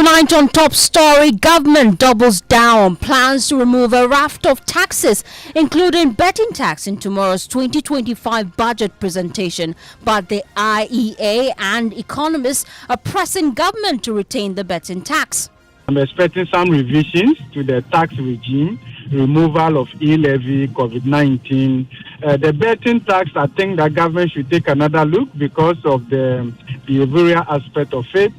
Tonight on Top Story, government doubles down on plans to remove a raft of taxes, including betting tax in tomorrow's 2025 budget presentation. But the IEA and Economist are pressing government to retain the betting tax. I'm expecting some revisions to the tax regime, removal of e-levy, COVID-19. The betting tax, I think that government should take another look because of the behavioral aspect of it.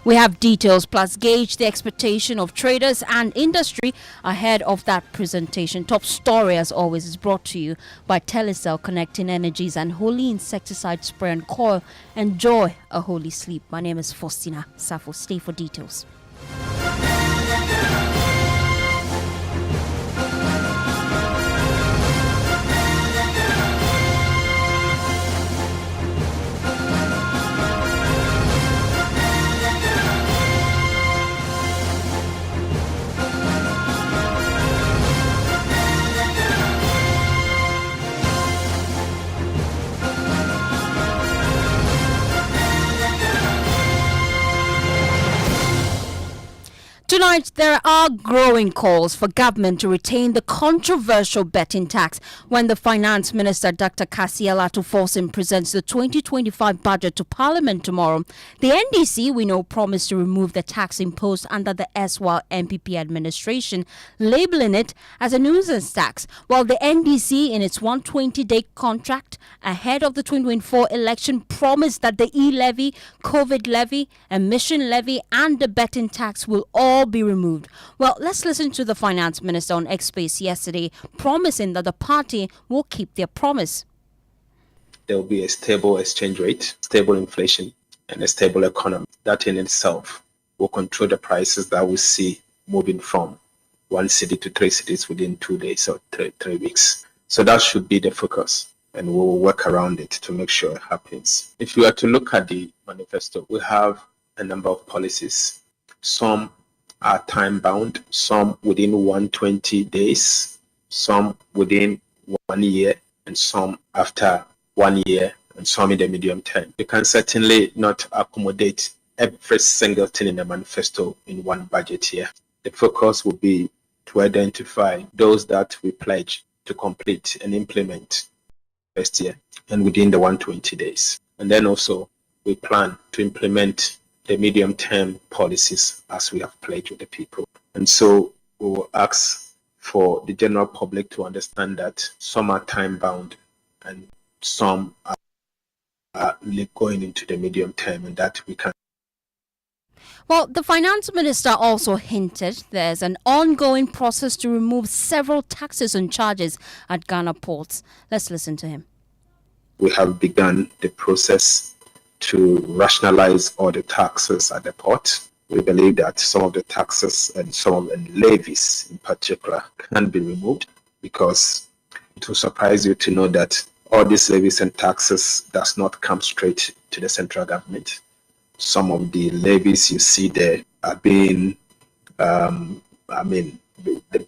We have details plus gauge the expectation of traders and industry ahead of that presentation. Top Story, as always, is brought to you by Telecel, connecting energies and holy insecticide spray and coil. Enjoy a holy sleep. My name is Fostina. Sarfo, stay for details. Tonight, there are growing calls for government to retain the controversial betting tax when the Finance Minister, Dr. Cassiel Atuforsin, presents the 2025 budget to Parliament tomorrow. The NDC, we know, promised to remove the tax imposed under the erstwhile MPP administration, labeling it as a nuisance tax, while the NDC, in its 120-day contract ahead of the 2024 election, promised that the e-levy, COVID levy, emission levy, and the betting tax will all be removed. Well, let's listen to the Finance Minister on X Space yesterday, promising that the party will keep their promise. There will be a stable exchange rate, stable inflation, and a stable economy. That in itself will control the prices that we see moving from one city to three cities within 2 days or three weeks. So that should be the focus, and we'll work around it to make sure it happens. If you are to look at the manifesto, we have a number of policies. Some are time-bound, some within 120 days, some within 1 year, and some after 1 year, and some in the medium term. You can certainly not accommodate every single thing in the manifesto in one budget year. The focus will be to identify those that we pledge to complete and implement first year and within the 120 days. And then also we plan to implement the medium-term policies as we have pledged with the people. And so we will ask for the general public to understand that some are time-bound and some are going into the medium term, and that we can. Well, the Finance Minister also hinted there's an ongoing process to remove several taxes and charges at Ghana ports. Let's listen to him. We have begun the process to rationalize all the taxes at the port. We believe that some of the taxes and some of the levies in particular can be removed, because it will surprise you to know that all these levies and taxes does not come straight to the central government. Some of the levies you see there are being, the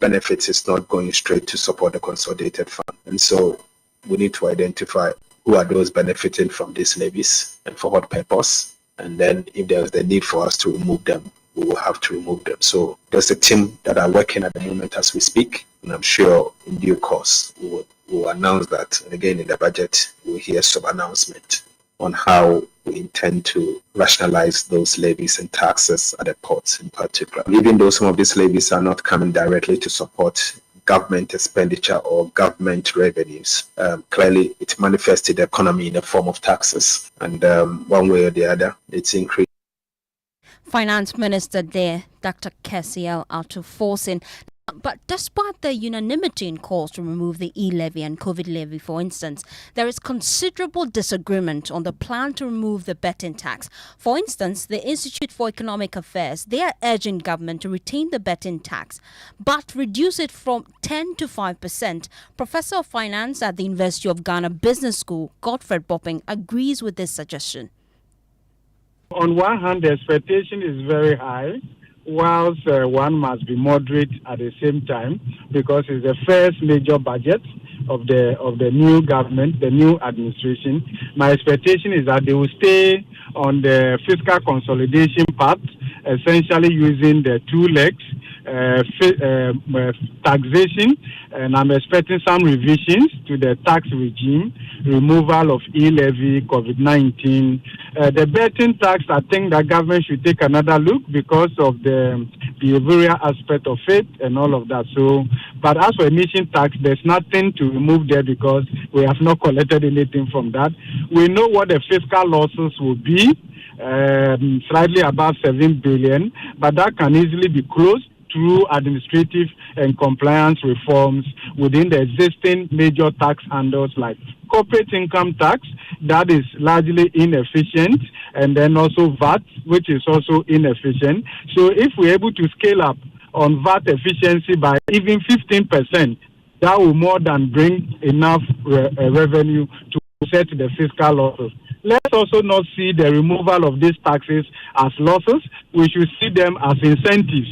benefits is not going straight to support the consolidated fund. And so we need to identify who are those benefiting from these levies and for what purpose. And then if there's the need for us to remove them, we will have to remove them. So there's a team that are working at the moment as we speak, and I'm sure in due course we will announce that. And again, in the budget, we'll hear some announcement on how we intend to rationalize those levies and taxes at the ports in particular. Even though some of these levies are not coming directly to support government expenditure or government revenues, clearly it manifests in the economy in the form of taxes, and one way or the other it's increased. Finance Minister there, Dr. Cassiel Atuforsin. But despite the unanimity in calls to remove the e-levy and COVID levy, for instance, there is considerable disagreement on the plan to remove the betting tax. For instance, the Institute for Economic Affairs, they are urging government to retain the betting tax, but reduce it from 10 to 5%. Professor of Finance at the University of Ghana Business School, Godfred Bopping, agrees with this suggestion. On one hand, the expectation is very high, whilst one must be moderate at the same time, because it's the first major budget of the new government, the new administration. My expectation is that they will stay on the fiscal consolidation path essentially using the two legs, taxation, and I'm expecting some revisions to the tax regime, removal of e-levy, COVID-19. The betting tax, I think the government should take another look because of the behavioral aspect of it and all of that. So, but as for emission tax, there's nothing to remove there because we have not collected anything from that. We know what the fiscal losses will be, slightly above 7 billion, but that can easily be closed through administrative and compliance reforms within the existing major tax handles like corporate income tax, that is largely inefficient, and then also VAT, which is also inefficient. So if we're able to scale up on VAT efficiency by even 15%, that will more than bring enough revenue to offset the fiscal losses. Let's also not see the removal of these taxes as losses. We should see them as incentives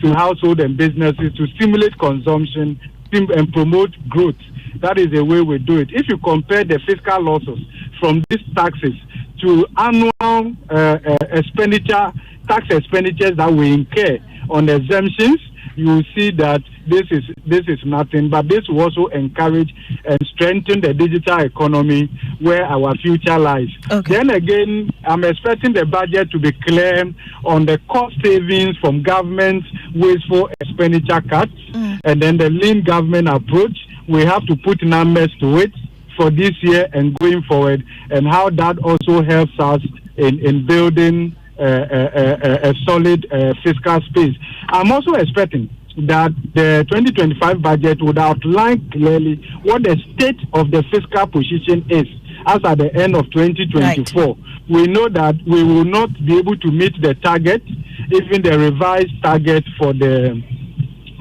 to households and businesses to stimulate consumption and promote growth. That is the way we do it. If you compare the fiscal losses from these taxes to annual tax expenditures that we incur on exemptions, you will see that this is nothing, but this will also encourage and strengthen the digital economy where our future lies. Okay. Then again, I'm expecting the budget to be clear on the cost savings from government's wasteful expenditure cuts, and then the lean government approach. We have to put numbers to it for this year and going forward, and how that also helps us in building a solid fiscal space. I'm also expecting that the 2025 budget would outline clearly what the state of the fiscal position is as at the end of 2024. Right. We know that we will not be able to meet the target, even the revised target for the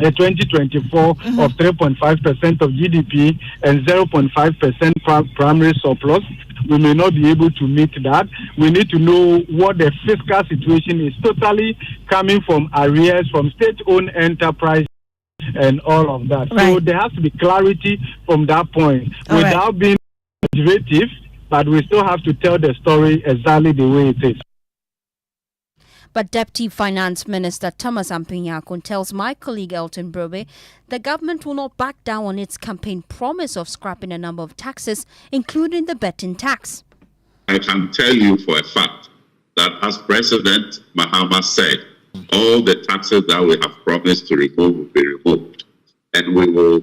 2024 of 3.5% of GDP and 0.5% primary surplus. We may not be able to meet that. We need to know what the fiscal situation is totally coming from arrears, from state-owned enterprise and all of that. Right. So there has to be clarity from that point without being exaggerative, but we still have to tell the story exactly the way it is. But Deputy Finance Minister Thomas Ampinyakun tells my colleague Elton Brobe the government will not back down on its campaign promise of scrapping a number of taxes, including the betting tax. I can tell you for a fact that, as President Mahama said, all the taxes that we have promised to remove will be removed. And we will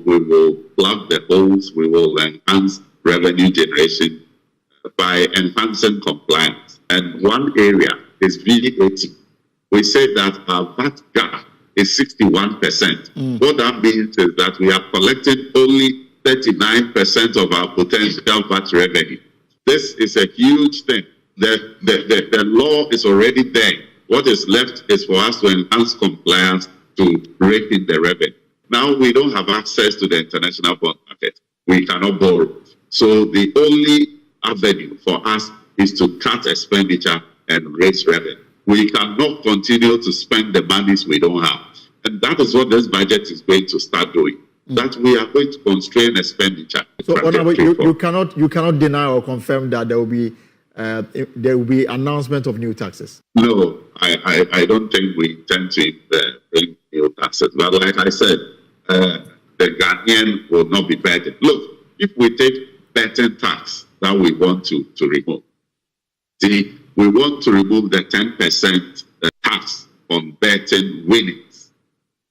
plug the holes, we will enhance revenue generation by enhancing compliance. And one area is VAT. We say that our VAT gap is 61%. What that means is that we are collecting only 39% of our potential VAT revenue. This is a huge thing. The law is already there. What is left is for us to enhance compliance to rake in the revenue. Now we don't have access to the international bond market. We cannot borrow. So the only avenue for us is to cut expenditure and raise revenue. We cannot continue to spend the monies we don't have. And that is what this budget is going to start doing. That we are going to constrain expenditure. So, you cannot deny or confirm that there will be announcement of new taxes. No, I don't think we intend to bring new taxes. But like I said, the Ghanaian will not be burdened. Look, if we take betting tax that we want to remove, we want to remove the 10% tax on betting winnings.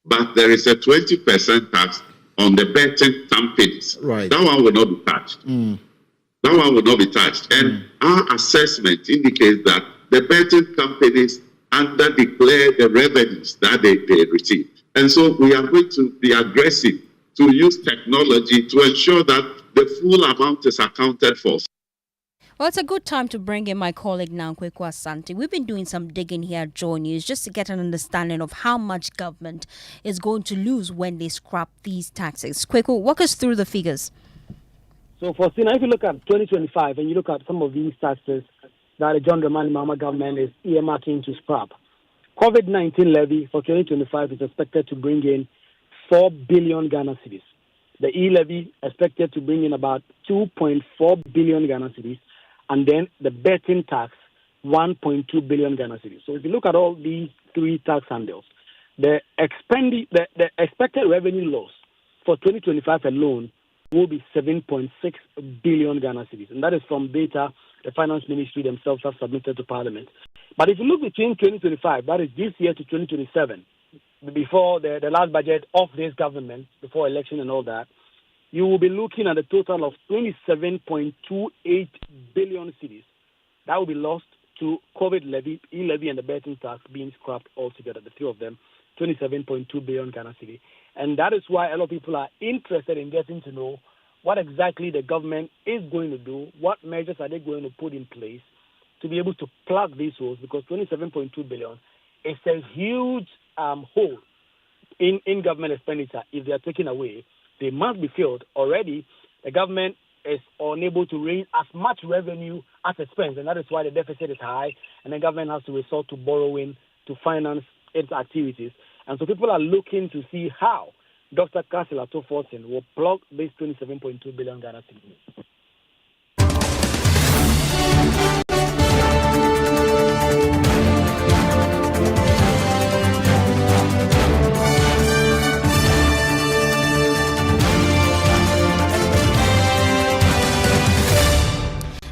But there is a 20% tax on the betting companies. Right. That one will not be touched. That one will not be touched. And our assessment indicates that the betting companies underdeclare the revenues that they receive. And so we are going to be aggressive to use technology to ensure that the full amount is accounted for. Well, it's a good time to bring in my colleague now, Kweku Asante. We've been doing some digging here at Joy News just to get an understanding of how much government is going to lose when they scrap these taxes. Kweku, walk us through the figures. So, Fostina, if you look at 2025 and you look at some of these taxes that the John Dramani Mahama government is earmarking to scrap, COVID-19 levy for 2025 is expected to bring in 4 billion Ghana cedis. The e-levy expected to bring in about 2.4 billion Ghana cedis. And then the betting tax 1.2 billion Ghana cedis. So if you look at all these three tax handles, the expected revenue loss for 2025 alone will be 7.6 billion Ghana cedis. And that is from data the Finance Ministry themselves have submitted to Parliament. But if you look between 2025, that is this year, to 2027, before the last budget of this government, before election and all that, you will be looking at a total of 27.28 billion cedis that will be lost to COVID levy, e-levy, and the betting tax being scrapped altogether, the three of them, 27.2 billion Ghana cedi. And that is why a lot of people are interested in getting to know what exactly the government is going to do, what measures are they going to put in place to be able to plug these holes, because 27.2 billion is a huge hole in government expenditure. If they are taken away, they must be filled. Already, the government is unable to raise as much revenue as it spends, and that is why the deficit is high, and the government has to resort to borrowing to finance its activities. And so people are looking to see how Dr. Kasila Toforson will plug this 27.2 billion Ghana cedis.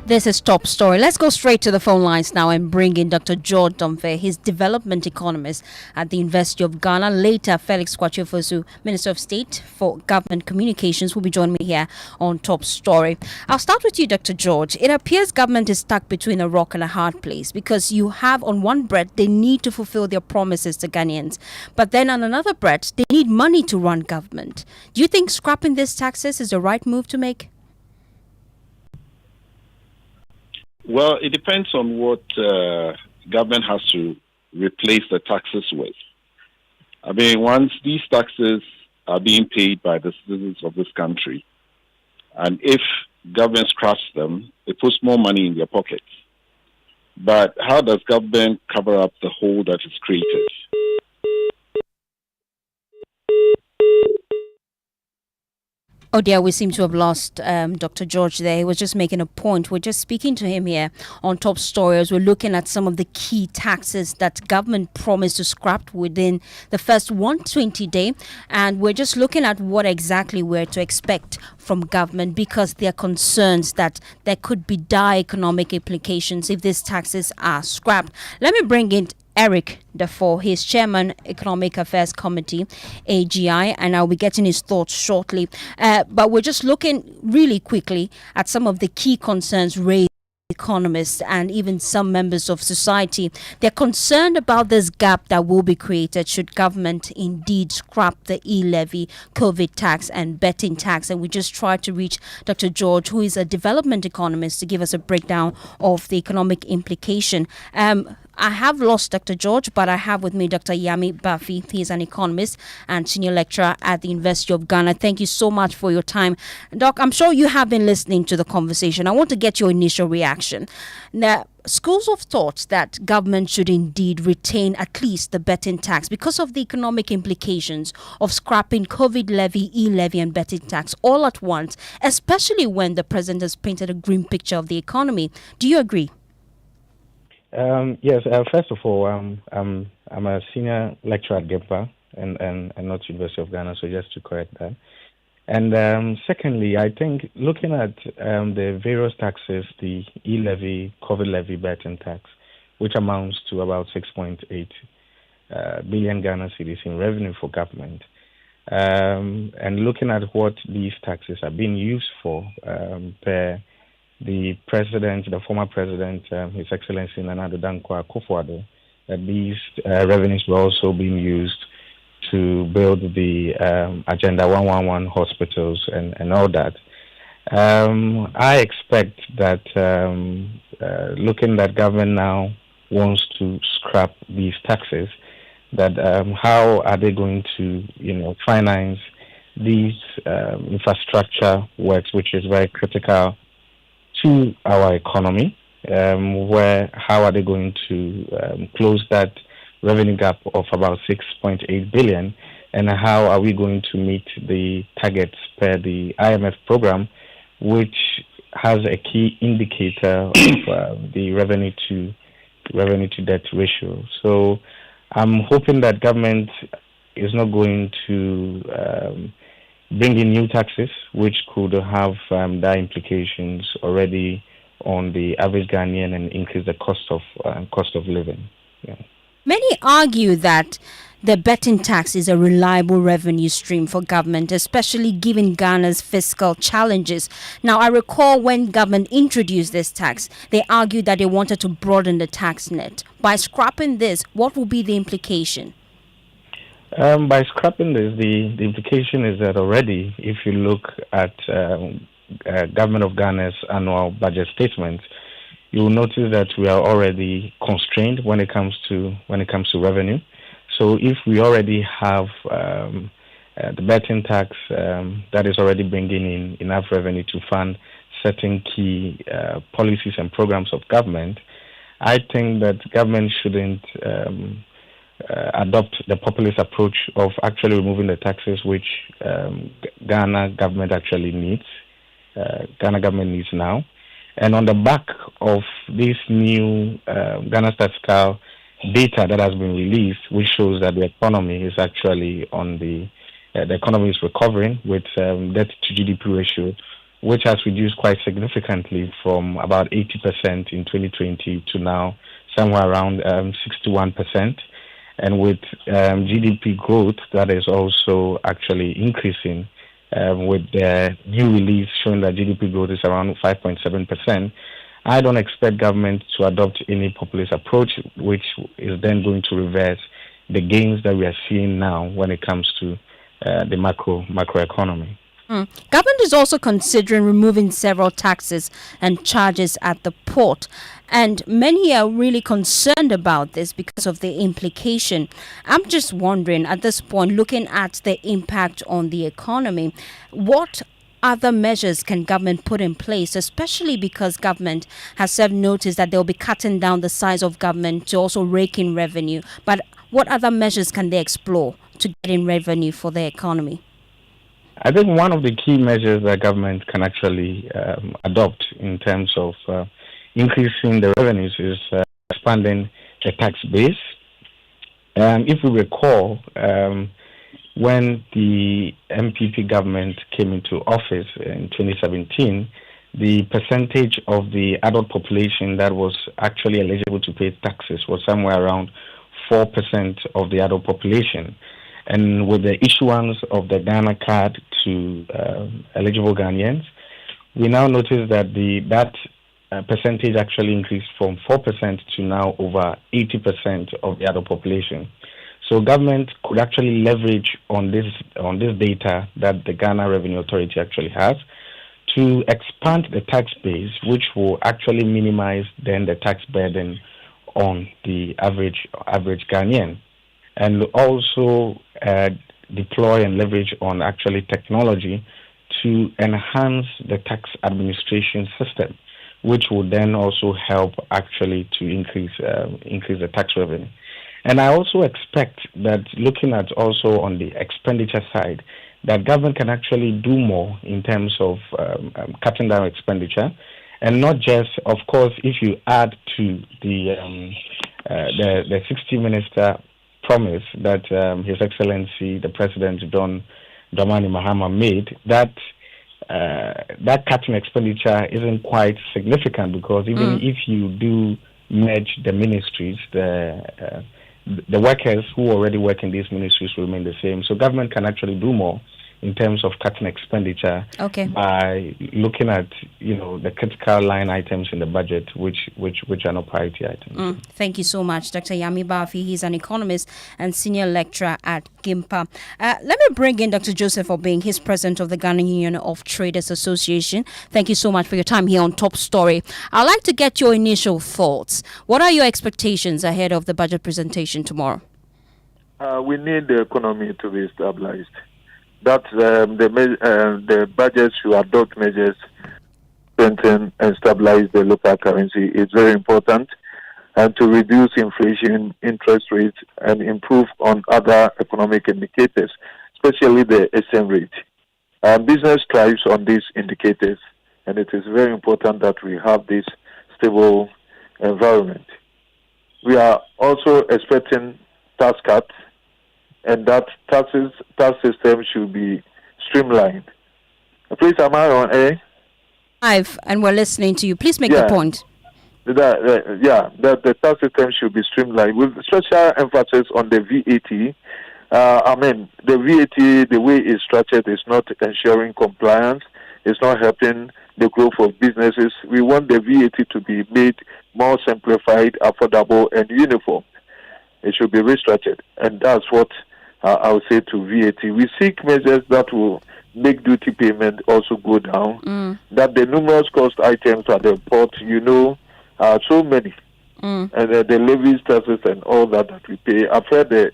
This is Top Story. Let's go straight to the phone lines now and bring in Dr. George Domfe. He's development economist at the University of Ghana. Later, Felix Kwatiofosu, Minister of State for Government Communications, will be joining me here on Top Story. I'll start with you, Dr. George. It appears government is stuck between a rock and a hard place, because you have on one breath they need to fulfill their promises to Ghanaians, but then on another breath they need money to run government. Do you think scrapping these taxes is the right move to make? Well, it depends on what government has to replace the taxes with. I mean, once these taxes are being paid by the citizens of this country, and if government scraps them, it puts more money in their pockets. But how does government cover up the hole that is created? Oh dear, we seem to have lost Dr. George there. He was just making a point. We're just speaking to him here on Top Story as we're looking at some of the key taxes that government promised to scrap within the first 120 day. And we're just looking at what exactly we're to expect from government, because there are concerns that there could be dire economic implications if these taxes are scrapped. Let me bring in Eric Dafoe. He's Chairman Economic Affairs Committee, AGI, and I'll be getting his thoughts shortly. But we're just looking really quickly at some of the key concerns raised by economists and even some members of society. They're concerned about this gap that will be created should government indeed scrap the e-levy, COVID tax and betting tax. And we just tried to reach Dr. George, who is a development economist, to give us a breakdown of the economic implication. I have lost Dr. George, but I have with me Dr. Yami Bafi. He is an economist and senior lecturer at the University of Ghana. Thank you so much for your time. Doc, I'm sure you have been listening to the conversation. I want to get your initial reaction. Now, schools of thought that government should indeed retain at least the betting tax because of the economic implications of scrapping COVID levy, e-levy and betting tax all at once, especially when the president has painted a grim picture of the economy. Do you agree? Yes. First of all, I'm a senior lecturer at GEPA and not University of Ghana, so just to correct that. And secondly, I think looking at the various taxes, the e-levy, COVID levy, betting tax, which amounts to about 6.8 billion Ghana cedis in revenue for government, and looking at what these taxes are being used for per the president, the former president, His Excellency Nana Addo Dankwa Akufo-Addo, that these revenues were also being used to build the Agenda 111 hospitals and all that. I expect that looking that government now wants to scrap these taxes, that how are they going to, finance these infrastructure works, which is very critical to our economy, where how are they going to close that revenue gap of about 6.8 billion, and how are we going to meet the targets per the IMF program, which has a key indicator of the revenue to revenue to debt ratio. So I'm hoping that government is not going to bring in new taxes, which could have that implications already on the average Ghanaian and increase the cost of living. Yeah. Many argue that the betting tax is a reliable revenue stream for government, especially given Ghana's fiscal challenges. Now, I recall when government introduced this tax, they argued that they wanted to broaden the tax net. By scrapping this, what will be the implication? By scrapping this, the implication is that already, if you look at Government of Ghana's annual budget statement, you will notice that we are already constrained when it comes to revenue. So if we already have the betting tax that is already bringing in enough revenue to fund certain key policies and programs of government, I think that government shouldn't adopt the populist approach of actually removing the taxes, which Ghana government actually needs. Ghana government needs now. And on the back of this new Ghana statistical data that has been released, which shows that the economy is actually the economy is recovering with debt to GDP ratio, which has reduced quite significantly from about 80% in 2020 to now somewhere around 61%. And with GDP growth that is also actually increasing, with the new release showing that GDP growth is around 5.7%, I don't expect government to adopt any populist approach, which is then going to reverse the gains that we are seeing now when it comes to the macroeconomy. Government is also considering removing several taxes and charges at the port, and many are really concerned about this because of the implication. I'm just wondering at this point, looking at the impact on the economy, what other measures can government put in place, especially because government has served notice that they'll be cutting down the size of government to also rake in revenue. But what other measures can they explore to get in revenue for the economy? I think one of the key measures that government can actually adopt in terms of increasing the revenues is expanding the tax base. If we recall, when the MPP government came into office in 2017, the percentage of the adult population that was actually eligible to pay taxes was somewhere around 4% of the adult population. And with the issuance of the Ghana card to eligible Ghanaians, we now notice that that percentage actually increased from 4% to now over 80% of the adult population. So government could actually leverage on this data that the Ghana Revenue Authority actually has to expand the tax base, which will actually minimize then the tax burden on the average Ghanaian, and also deploy and leverage on actually technology to enhance the tax administration system, which will then also help actually to increase the tax revenue. And I also expect that looking at also on the expenditure side, that government can actually do more in terms of cutting down expenditure, and not just, of course, if you add to the 60 minister promise that His Excellency the President John Dramani Mahama made, that cutting expenditure isn't quite significant, because even if you do merge the ministries, the workers who already work in these ministries will remain the same. So government can actually do more in terms of cutting expenditure by looking at the critical line items in the budget, which are not priority items. Thank you so much, Dr. Yami Bafi. He's an economist and senior lecturer at GIMPA. Let me bring in Dr. Joseph Obeng. He's president of the Ghana Union of Traders Association. Thank you so much for your time here on Top Story. I'd like to get your initial thoughts. What are your expectations ahead of the budget presentation tomorrow? We need the economy to be stabilized. That the budget should adopt measures to strengthen and stabilize the local currency is very important, and to reduce inflation, interest rates, and improve on other economic indicators, especially the SM rate. Business thrives on these indicators, and it is very important that we have this stable environment. we are also expecting tax cuts, and that tax system should be streamlined. Please, am I on air? Live, and we're listening to you. Please make the point. That the tax system should be streamlined with special emphasis on the VAT. The VAT, the way it's structured, is not ensuring compliance. It's not helping the growth of businesses. We want the VAT to be made more simplified, affordable, and uniform. It should be restructured, and that's what I would say to VAT. We seek measures that will make duty payment also go down. That the numerous cost items at the port, are so many, and the levies, taxes, and all that we pay. I've heard the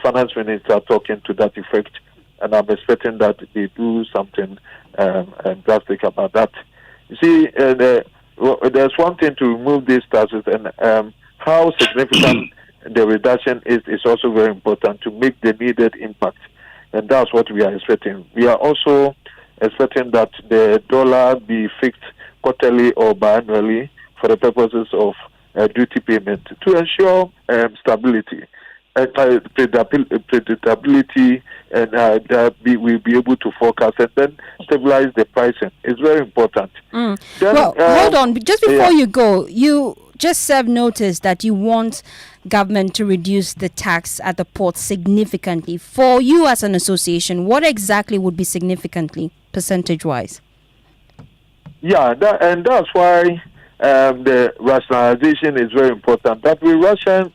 finance minister talking to that effect, and I'm expecting that they do something drastic about that. You see, there's one thing to remove these taxes, and how significant the reduction is also very important to make the needed impact, and that's what we are expecting. We are also expecting that the dollar be fixed quarterly or biannually for the purposes of duty payment to ensure stability and predictability, and that we'll be able to forecast and then stabilize the pricing. It's very important. Then, hold on. Just before you go, you just served notice that you want government to reduce the tax at the port significantly. For you as an association, what exactly would be significantly, percentage-wise? Yeah, that's why the rationalization is very important. That we ration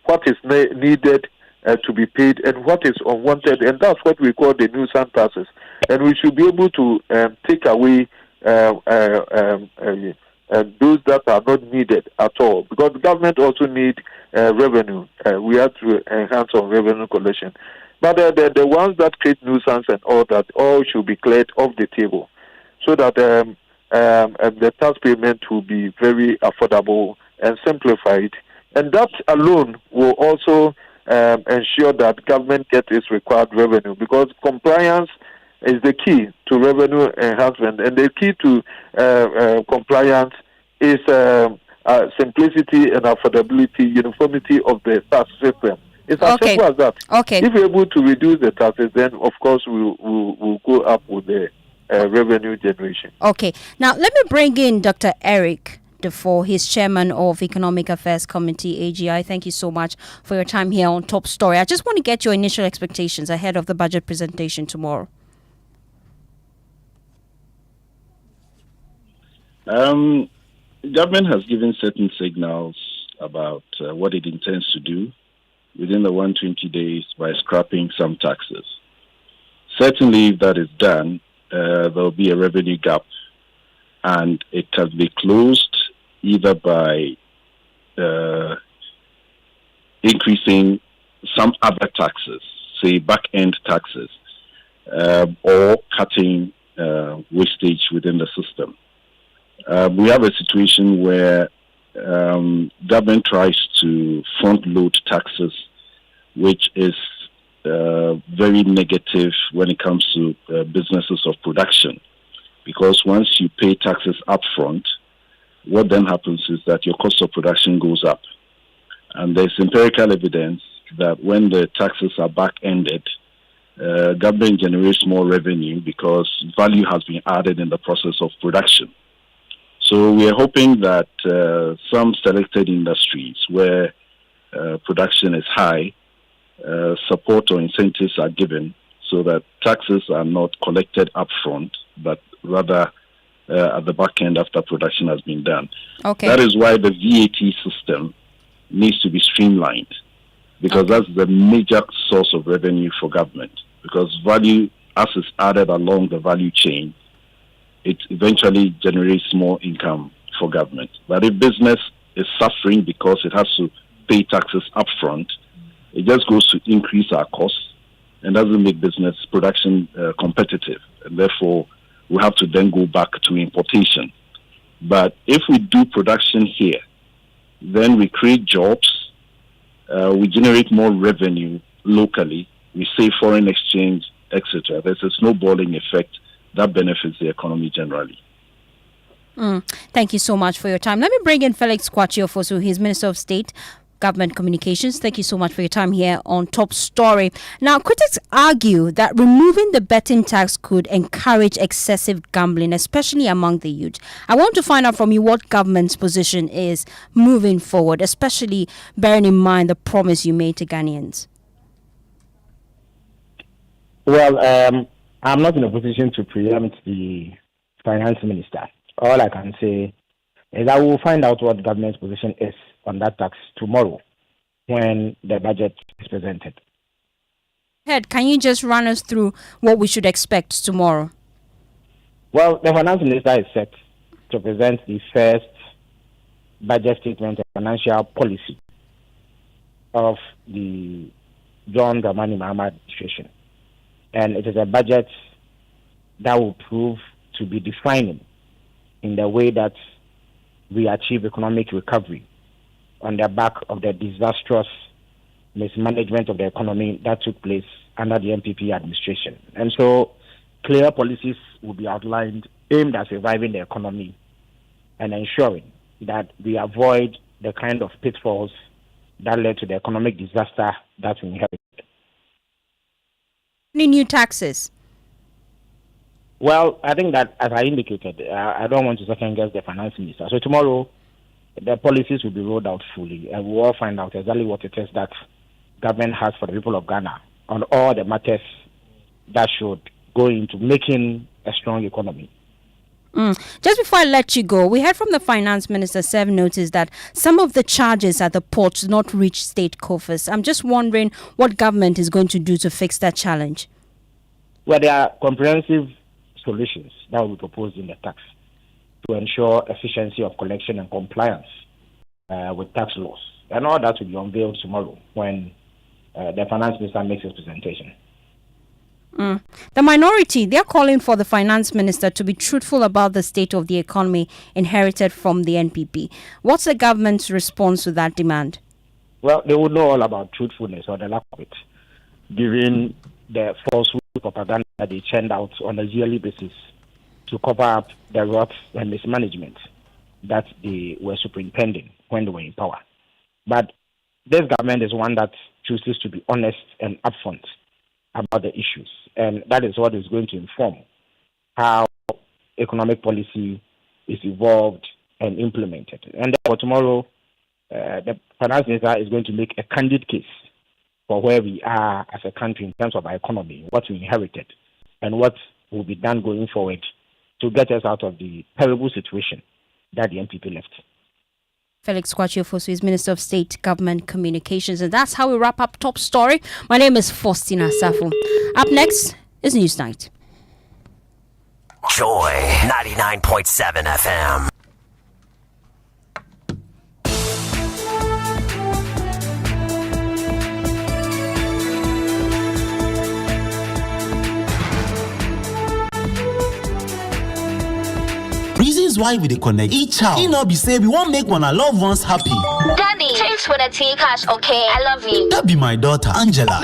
what is needed to be paid and what is unwanted, and that's what we call the nuisance taxes. And we should be able to take away those that are not needed at all, because the government also need revenue. We have to enhance on revenue collection, but the ones that create nuisance and all that all should be cleared off the table, so that the tax payment will be very affordable and simplified, and that alone will also ensure that government gets its required revenue, because compliance is the key to revenue enhancement, and the key to compliance is simplicity and affordability, uniformity of the tax system. It's as simple as that. If we're able to reduce the taxes, then of course we'll go up with the revenue generation. Okay. Now let me bring in Dr. Eric Defoe. He's chairman of Economic Affairs Committee, AGI. Thank you so much for your time here on Top Story. I just want to get your initial expectations ahead of the budget presentation tomorrow. Government has given certain signals about what it intends to do within the 120 days by scrapping some taxes. Certainly, if that is done, there will be a revenue gap, and it can be closed either by increasing some other taxes, say back-end taxes, or cutting wastage within the system. We have a situation where government tries to front-load taxes, which is very negative when it comes to businesses of production, because once you pay taxes up front, what then happens is that your cost of production goes up. And there's empirical evidence that when the taxes are back-ended, government generates more revenue because value has been added in the process of production. So we are hoping that some selected industries where production is high, support or incentives are given so that taxes are not collected up front, but rather at the back end after production has been done. That is why the VAT system needs to be streamlined, because that's the major source of revenue for government, because value, as is added along the value chain, it eventually generates more income for government. But if business is suffering because it has to pay taxes up front, it just goes to increase our costs and doesn't make business production competitive. And therefore, we have to then go back to importation. But if we do production here, then we create jobs, we generate more revenue locally, we save foreign exchange, etc. There's a snowballing effect that benefits the economy generally. Thank you so much for your time. Let me bring in Felix Kwakye-Ofosu. He's Minister of State, Government Communications. Thank you so much for your time here on Top Story. Now, critics argue that removing the betting tax could encourage excessive gambling, especially among the youth. I want to find out from you what government's position is moving forward, especially bearing in mind the promise you made to Ghanaians. Well, I'm not in a position to preempt the finance minister. All I can say is I will find out what the government's position is on that tax tomorrow when the budget is presented. Can you just run us through what we should expect tomorrow? Well, the finance minister is set to present the first budget statement and financial policy of the John Dramani Mahama administration. And it is a budget that will prove to be defining in the way that we achieve economic recovery on the back of the disastrous mismanagement of the economy that took place under the MPP administration. And so clear policies will be outlined aimed at reviving the economy and ensuring that we avoid the kind of pitfalls that led to the economic disaster that we inherited. Any new taxes? Well, I think that, as I indicated, I don't want to second guess the finance minister. So tomorrow, the policies will be rolled out fully, and we'll all find out exactly what it is that government has for the people of Ghana on all the matters that should go into making a strong economy. Just before I let you go, we heard from the finance minister serve notice that some of the charges at the port do not reach state coffers. I'm just wondering what government is going to do to fix that challenge. Well, there are comprehensive solutions that will be proposed in the tax to ensure efficiency of collection and compliance with tax laws. And all that will be unveiled tomorrow when the finance minister makes his presentation. The minority, they're calling for the finance minister to be truthful about the state of the economy inherited from the NPP. What's the government's response to that demand? Well, they would know all about truthfulness or the lack of it, given the falsehood propaganda that they churned out on a yearly basis to cover up the rot and mismanagement that they were superintending when they were in power. But this government is one that chooses to be honest and upfront about the issues. And that is what is going to inform how economic policy is evolved and implemented. And therefore tomorrow, the finance minister is going to make a candid case for where we are as a country in terms of our economy, what we inherited, and what will be done going forward to get us out of the terrible situation that the MPP left. Felix Kwakye-Ofosu is Minister of State, Government Communications. And that's how we wrap up Top Story. My name is Fostina, Sarfo. Up next is Newsnight. Joy 99.7 FM. Reasons why we dey connect each child. It not be say we won't make one our loved ones happy. Daddy, thanks for the tea cash, okay? I love you. That be my daughter, Angela.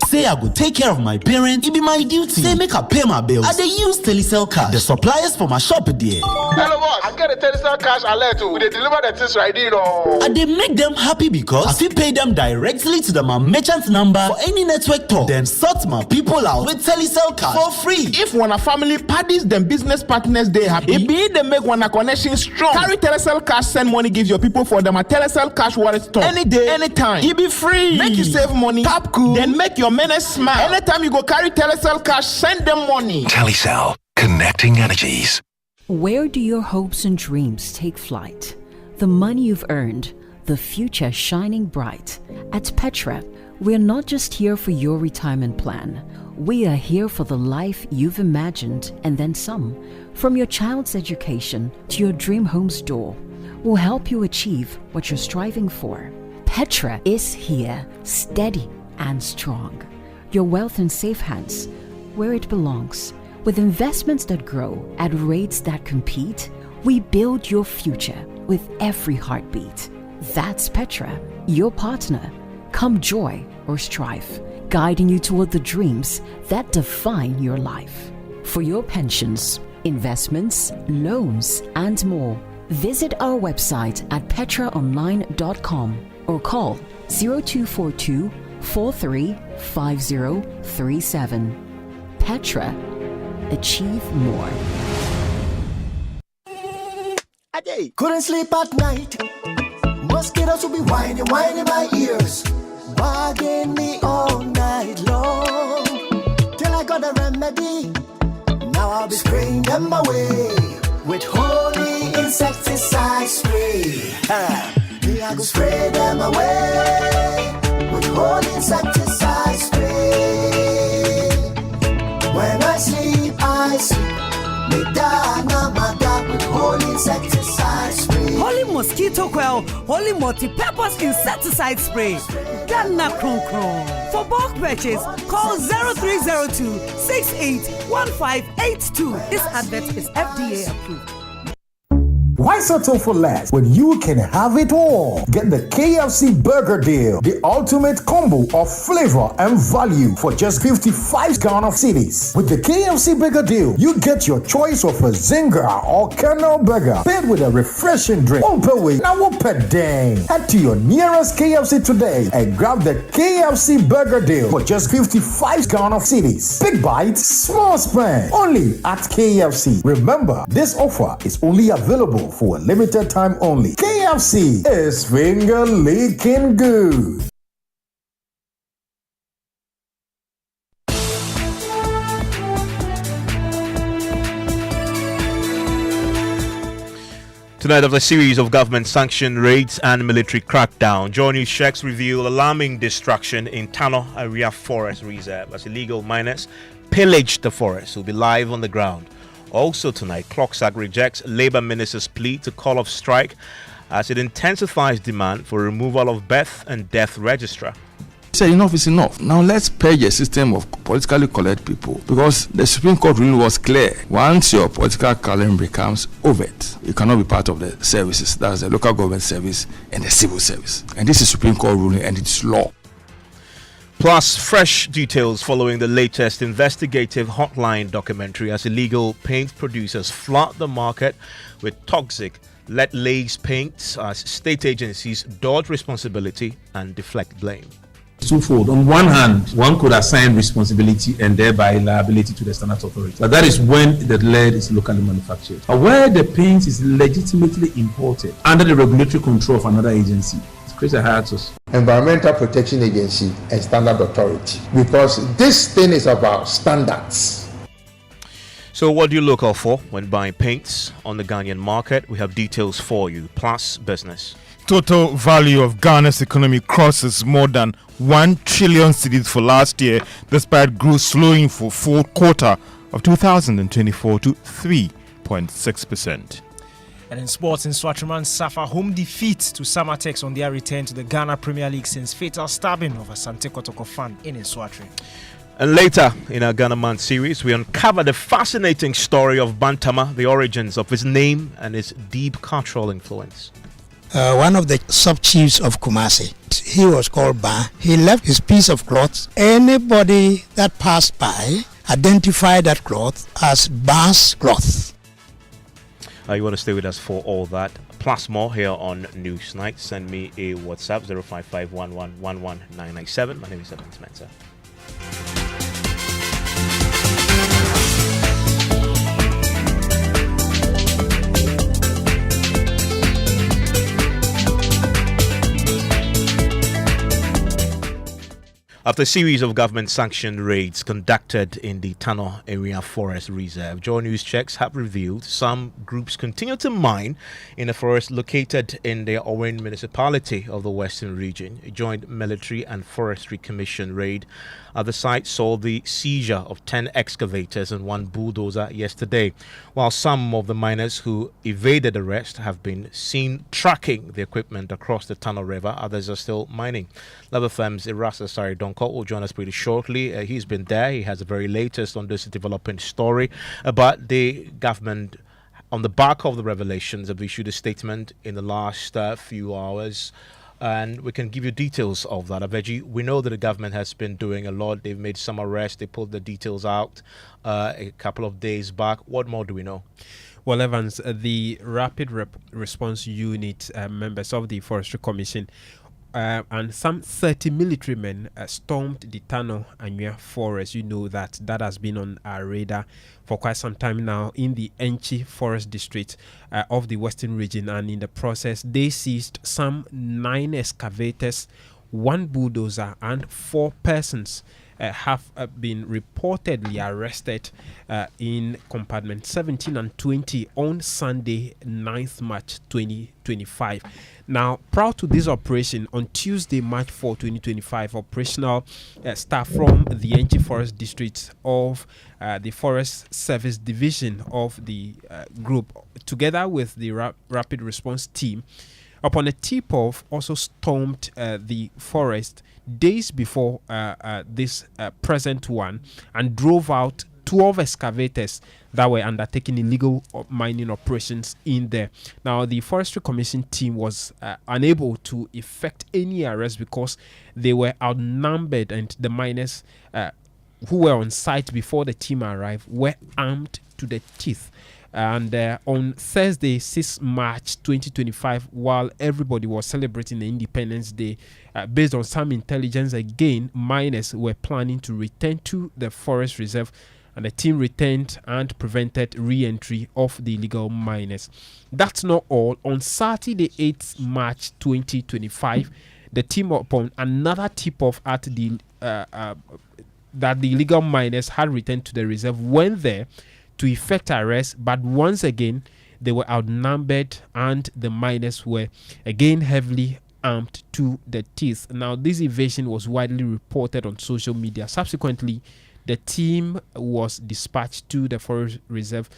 Say I go take care of my parents, it be my duty. Say make I pay my bills. I dey use Telecel cash. The suppliers for my shop there. Hello boss, I get a Telecel cash alert too. They deliver the things right here. I dey make them happy because I fit pay them directly to my merchant number for any network talk. Then sort my people out with Telecel cash for free. If one a family parties, then business partners they happy. It be they make one a connection strong. Carry Telecel cash, send money, give your people for them a Telecel cash wallet store. Any day, anytime. It be free. Make you save money. Tap cool. Then make your menace smile. Anytime you go carry Telecel cash, send them money. Telecel, connecting energies. Where do your hopes and dreams take flight? The money you've earned, the future shining bright. At Petra, we're not just here for your retirement plan. We are here for the life you've imagined and then some. From your child's education to your dream home's door, we'll help you achieve what you're striving for. Petra is here, steady and strong. Your wealth in safe hands, where it belongs. With investments that grow at rates that compete, we build your future with every heartbeat. That's Petra, your partner. Come joy or strife, guiding you toward the dreams that define your life. for your pensions, investments, loans, and more. Visit our website at petraonline.com or call 0242 435037. Petra. Achieve more. Couldn't sleep at night. Mosquitoes will be whining my ears, bugging me all night long. Till I got a remedy. Now I'll be spraying them away with holy insecticide spray. Me I go spray them away with holy insecticide spray. When I sleep, me dana my dog with holy insecticide spray. Holy mosquito coil, holy multi-purpose insecticide spray. Ghana Kron Kron. For bulk purchase, call 0302 681582. This advert is FDA approved. Why settle for less when you can have it all? Get the KFC Burger Deal, the ultimate combo of flavor and value for just 55 Ghana cedis. With the KFC Burger Deal, you get your choice of a zinger or kernel burger paired with a refreshing drink. Head to your nearest KFC today and grab the KFC Burger Deal for just 55 Ghana cedis. Big bites, small spend. Only at KFC. Remember, this offer is only available for a limited time only. KFC is finger licking good. Tonight, of the series of government-sanctioned raids and military crackdown, Joy News checks reveal alarming destruction in Tano Area Forest Reserve as illegal miners pillaged the forest. Will be live on the ground. Also tonight, Clocksack rejects Labour Minister's plea to call off strike as it intensifies demand for removal of birth and death registrar. He said enough is enough. Now let's purge a system of politically correct people, because the Supreme Court ruling was clear. Once your political calendar becomes overt, you cannot be part of the services. That's the local government service and the civil service. And this is Supreme Court ruling and it's law. Plus, fresh details following the latest investigative hotline documentary as illegal paint producers flood the market with toxic lead-laced paints as state agencies dodge responsibility and deflect blame. Twofold. On one hand, one could assign responsibility and thereby liability to the standards authority. But that is when the lead is locally manufactured. But where the paint is legitimately imported under the regulatory control of another agency, creates a hiatus. Environmental Protection Agency and Standard Authority, because this thing is about standards. So what do you look out for when buying paints on the Ghanaian market? We have details for you, plus business. Total value of Ghana's economy crosses more than 1 trillion cedis for last year, despite growth slowing for fourth quarter of 2024 to 3.6%. And in sports, in Swatraman suffer home defeat to Samatex on their return to the Ghana Premier League since fatal stabbing of a Sante Kotoko fan in Swatri. And later in our Ghana Man series, we uncover the fascinating story of Bantama, the origins of his name and his deep cultural influence. One of the sub-chiefs of Kumasi, he was called Ba. He left his piece of cloth. Anybody that passed by identified that cloth as Ba's cloth. You want to stay with us for all that, plus more here on Newsnight. Send me a WhatsApp 05511111997. My name is Mensah. After a series of government-sanctioned raids conducted in the Tano Area Forest Reserve, Joy News checks have revealed some groups continue to mine in a forest located in the Owen municipality of the Western region. A joint military and forestry commission raid at the site saw the seizure of 10 excavators and 1 bulldozer yesterday, while some of the miners who evaded arrest have been seen tracking the equipment across the Tano River. Others are still mining. Love FM's Irasa Sari Donkot will join us pretty shortly. He's been there. He has the very latest on this developing story. But the government, on the back of the revelations, have issued a statement in the last few hours and we can give you details of that. Aveji, we know that the government has been doing a lot. They've made some arrests. They pulled the details out a couple of days back. What more do we know? Well, Evans, the Rapid Response Unit members of the Forestry Commission and some 30 military men stormed the Tano Anua forest. You know that has been on our radar for quite some time now in the Enchi Forest District of the Western region, and in the process they seized some 9 excavators, 1 bulldozer, and 4 persons have been reportedly arrested in compartment 17 and 20 on Sunday, 9th March 2025. Now, prior to this operation, on Tuesday, March 4, 2025, operational staff from the Enchi Forest District of the Forest Service Division of the group, together with the Rapid Response Team, upon a tip-off, also stormed the forest days before this present one, and drove out 12 excavators that were undertaking illegal mining operations in there. Now, the Forestry Commission team was unable to effect any arrest because they were outnumbered, and the miners who were on site before the team arrived were armed to the teeth. And on Thursday, 6 March 2025, while everybody was celebrating the Independence Day, based on some intelligence, again, miners were planning to return to the forest reserve, and the team returned and prevented re-entry of the illegal miners. That's not all. On Saturday, 8 March 2025, the team, upon another tip-off at the that the illegal miners had returned to the reserve, went there to effect arrest, but once again they were outnumbered and the miners were again heavily armed to the teeth. Now, this evasion was widely reported on social media. Subsequently, the team was dispatched to the forest reserve,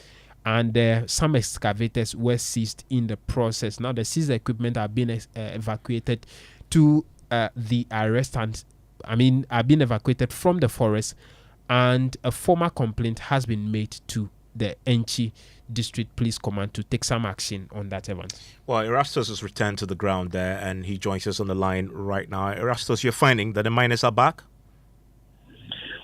and some excavators were seized in the process. Now, the seized equipment are being evacuated to the arrest, and are being evacuated from the forest, and a formal complaint has been made to the Enchi District Police Command to take some action on that event. Well, Erastus has returned to the ground there, and he joins us on the line right now. Erastus, you're finding that the miners are back?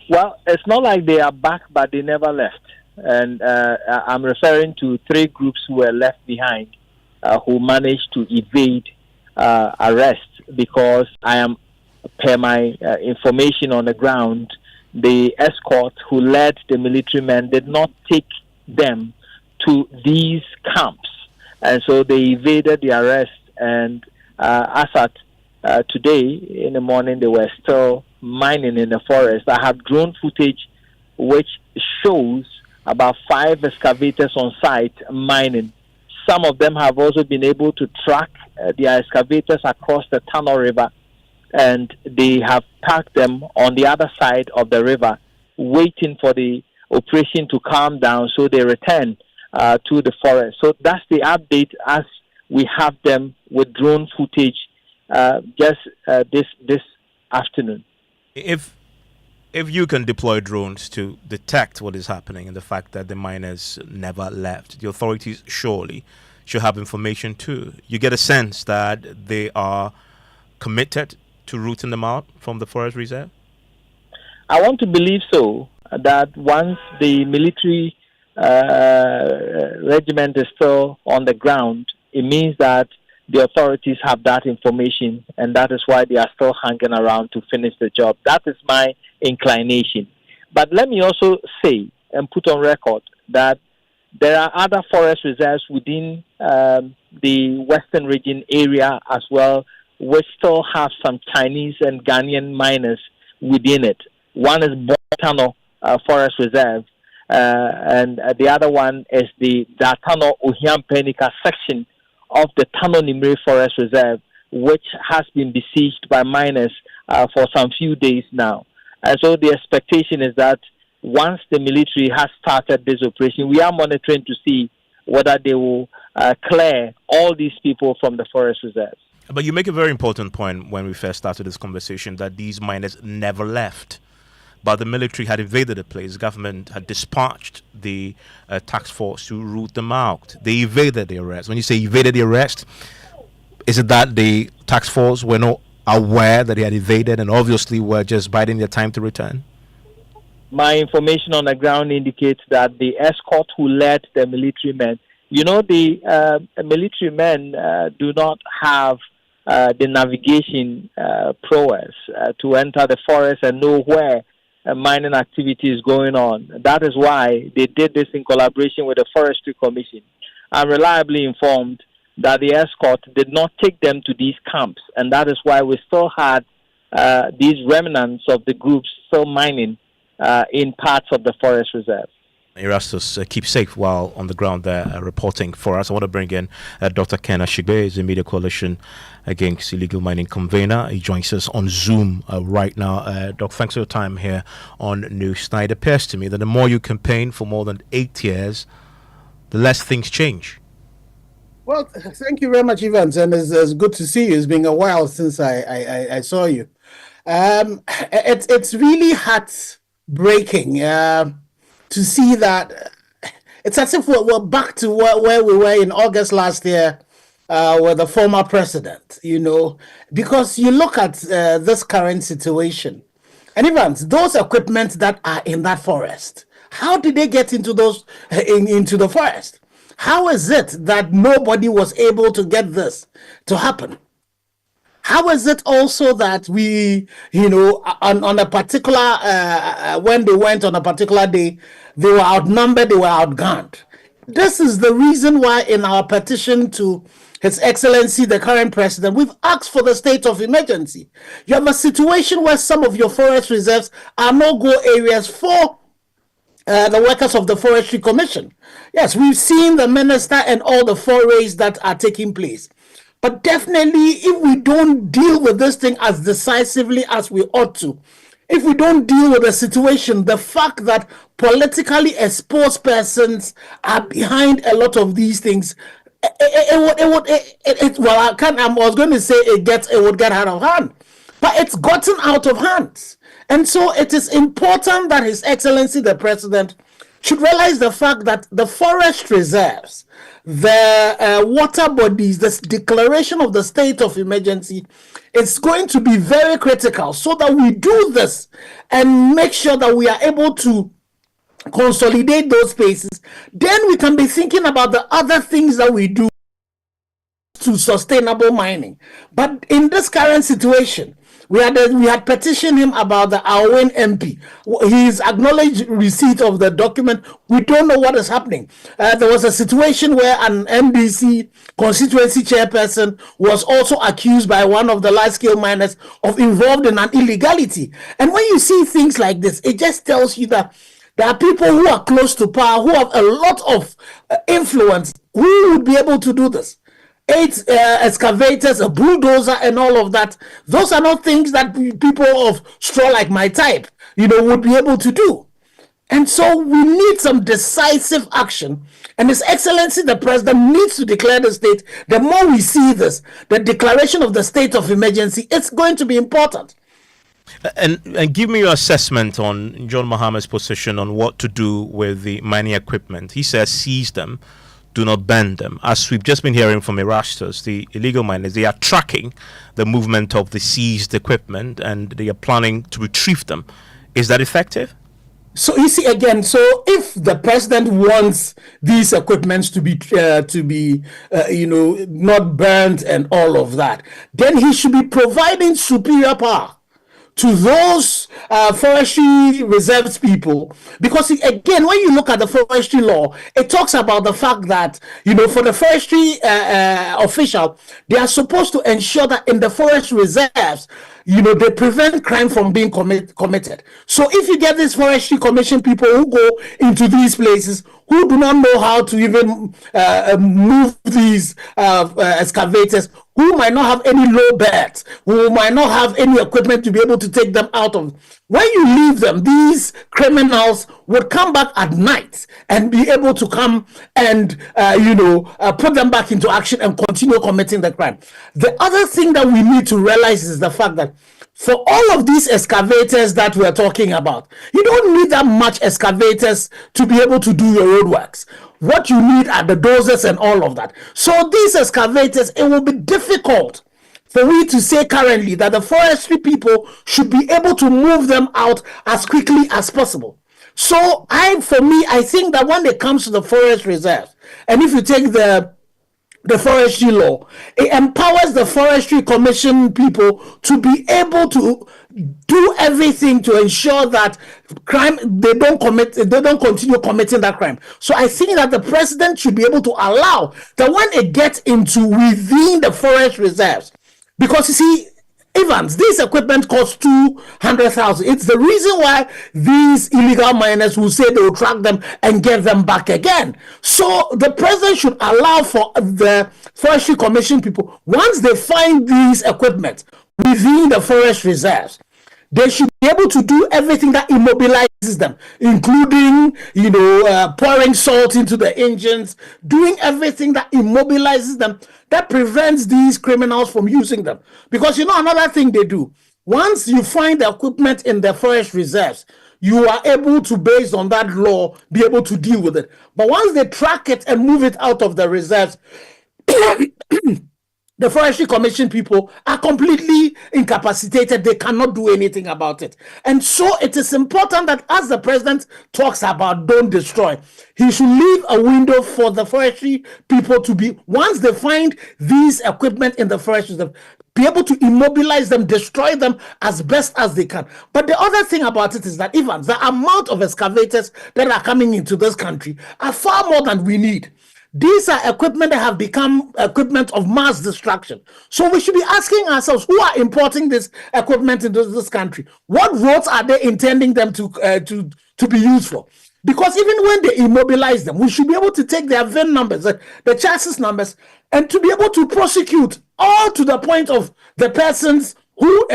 Well, it's not like they are back, but they never left. And I'm referring to 3 groups who were left behind, who managed to evade arrest, because I am, per my information on the ground, the escort who led the military men did not take them to these camps, and so they evaded the arrest. And as at today in the morning, they were still mining in the forest. I have drone footage which shows about 5 excavators on site mining. Some of them have also been able to track their excavators across the Tano River, and they have parked them on the other side of the river, waiting for the operation to calm down, so they return to the forest. So that's the update as we have them with drone footage this afternoon. If you can deploy drones to detect what is happening and the fact that the miners never left, the authorities surely should have information too. You get a sense that they are committed to rooting them out from the forest reserve? I want to believe so, that once the military regiment is still on the ground, it means that the authorities have that information, and that is why they are still hanging around to finish the job. That is my inclination. But let me also say and put on record that there are other forest reserves within the Western region area as well, which still have some Chinese and Ghanaian miners within it. One is Tano Forest Reserve, and the other one is the Datano Ohiampenika section of the Tano Nimre Forest Reserve, which has been besieged by miners for some few days now. And so the expectation is that once the military has started this operation, we are monitoring to see whether they will clear all these people from the forest reserves. But you make a very important point when we first started this conversation, that these miners never left. But the military had invaded the place. The government had dispatched the task force to root them out. They evaded the arrest. When you say evaded the arrest, Is it that the tax force were not aware that they had evaded and obviously were just biding their time to return? My information on the ground indicates that the escort who led the military men, the military men do not have the navigation prowess to enter the forest and know where mining activity is going on. That is why they did this in collaboration with the Forestry Commission. I'm reliably informed that the escort did not take them to these camps, and that is why we still had these remnants of the groups still mining in parts of the forest reserve. Erastus, keep safe while on the ground there reporting for us. I want to bring in Dr. Ken Ashigbe, is the Media Coalition Against Illegal Mining convener. He joins us on Zoom right now. Doc, thanks for your time here on Newsnight. It appears to me that the more you campaign for more than 8 years, the less things change. Well, thank you very much, Evans, and it's good to see you. It's been a while since I saw you. It's really heartbreaking to see that it's as if we're back to where we were in August last year with the former president, because you look at this current situation, and Evans, those equipment that are in that forest, how did they get into into the forest? How is it that nobody was able to get this to happen? How is it also that we, on a particular, when they went on a particular day, they were outnumbered, they were outgunned? This is the reason why in our petition to His Excellency, the current president, we've asked for the state of emergency. You have a situation where some of your forest reserves are no-go areas for the workers of the Forestry Commission. Yes, we've seen the minister and all the forays that are taking place. But definitely, if we don't deal with this thing as decisively as we ought to, if we don't deal with the situation, the fact that politically exposed persons are behind a lot of these things, I was going to say it would get out of hand, but it's gotten out of hand. And so it is important that His Excellency the President should realize the fact that the forest reserves, the water bodies, this declaration of the state of emergency, it's going to be very critical so that we do this and make sure that we are able to consolidate those spaces. Then we can be thinking about the other things that we do to sustainable mining. But in this current situation, we had petitioned him about the Awin MP. He's acknowledged receipt of the document. We don't know what is happening. There was a situation where an MDC constituency chairperson was also accused by one of the large-scale miners of involved in an illegality. And when you see things like this, it just tells you that there are people who are close to power, who have a lot of influence, who would be able to do this. 8 excavators, a bulldozer, and all of that. Those are not things that people of straw like my type, would be able to do. And so we need some decisive action. And His Excellency the President needs to declare the state. The more we see this, the declaration of the state of emergency, it's going to be important. And give me your assessment on John Mahama's position on what to do with the mining equipment. He says seize them, do not ban them. As we've just been hearing from Erastus, the illegal miners, they are tracking the movement of the seized equipment and they are planning to retrieve them. Is that effective? So you see again. So if the president wants these equipments to be not burnt and all of that, then he should be providing superior power to those forestry reserves people, because again, when you look at the forestry law, it talks about the fact that for the forestry official, they are supposed to ensure that in the forest reserves, they prevent crime from being committed. So if you get these forestry commission people who go into these places, who do not know how to even move these excavators, who might not have any low beds, who might not have any equipment to be able to take them out of. When you leave them, these criminals would come back at night and be able to come and, put them back into action and continue committing the crime. The other thing that we need to realize is the fact that for all of these excavators that we're talking about, you don't need that much excavators to be able to do your roadworks. what you need are the doses and all of that. So these excavators, it will be difficult for we to say currently that the forestry people should be able to move them out as quickly as possible. So I think that when it comes to the forest reserves, and if you take the forestry law, it empowers the forestry commission people to be able to do everything to ensure that they don't continue committing that crime. So I think that the president should be able to allow that when it gets into within the forest reserves, because you see, Evans, this equipment costs 200,000. It's the reason why these illegal miners will say they will track them and get them back again. So the president should allow for the forestry commission people, once they find these equipment within the forest reserves, they should be able to do everything that immobilizes them, including, pouring salt into the engines, doing everything that immobilizes them, that prevents these criminals from using them. Because, another thing they do, once you find the equipment in the forest reserves, you are able to, based on that law, be able to deal with it. But once they track it and move it out of the reserves, the forestry commission people are completely incapacitated. They cannot do anything about it. And so it is important that as the president talks about don't destroy, he should leave a window for the forestry people to be, once they find these equipment in the forestry, be able to immobilize them, destroy them as best as they can. But the other thing about it is that even the amount of excavators that are coming into this country are far more than we need. These are equipment that have become equipment of mass destruction. So we should be asking ourselves, who are importing this equipment into this country? What roads are they intending them to be used for? Because even when they immobilize them, we should be able to take their VIN numbers, the chassis numbers, and to be able to prosecute all to the point of the persons who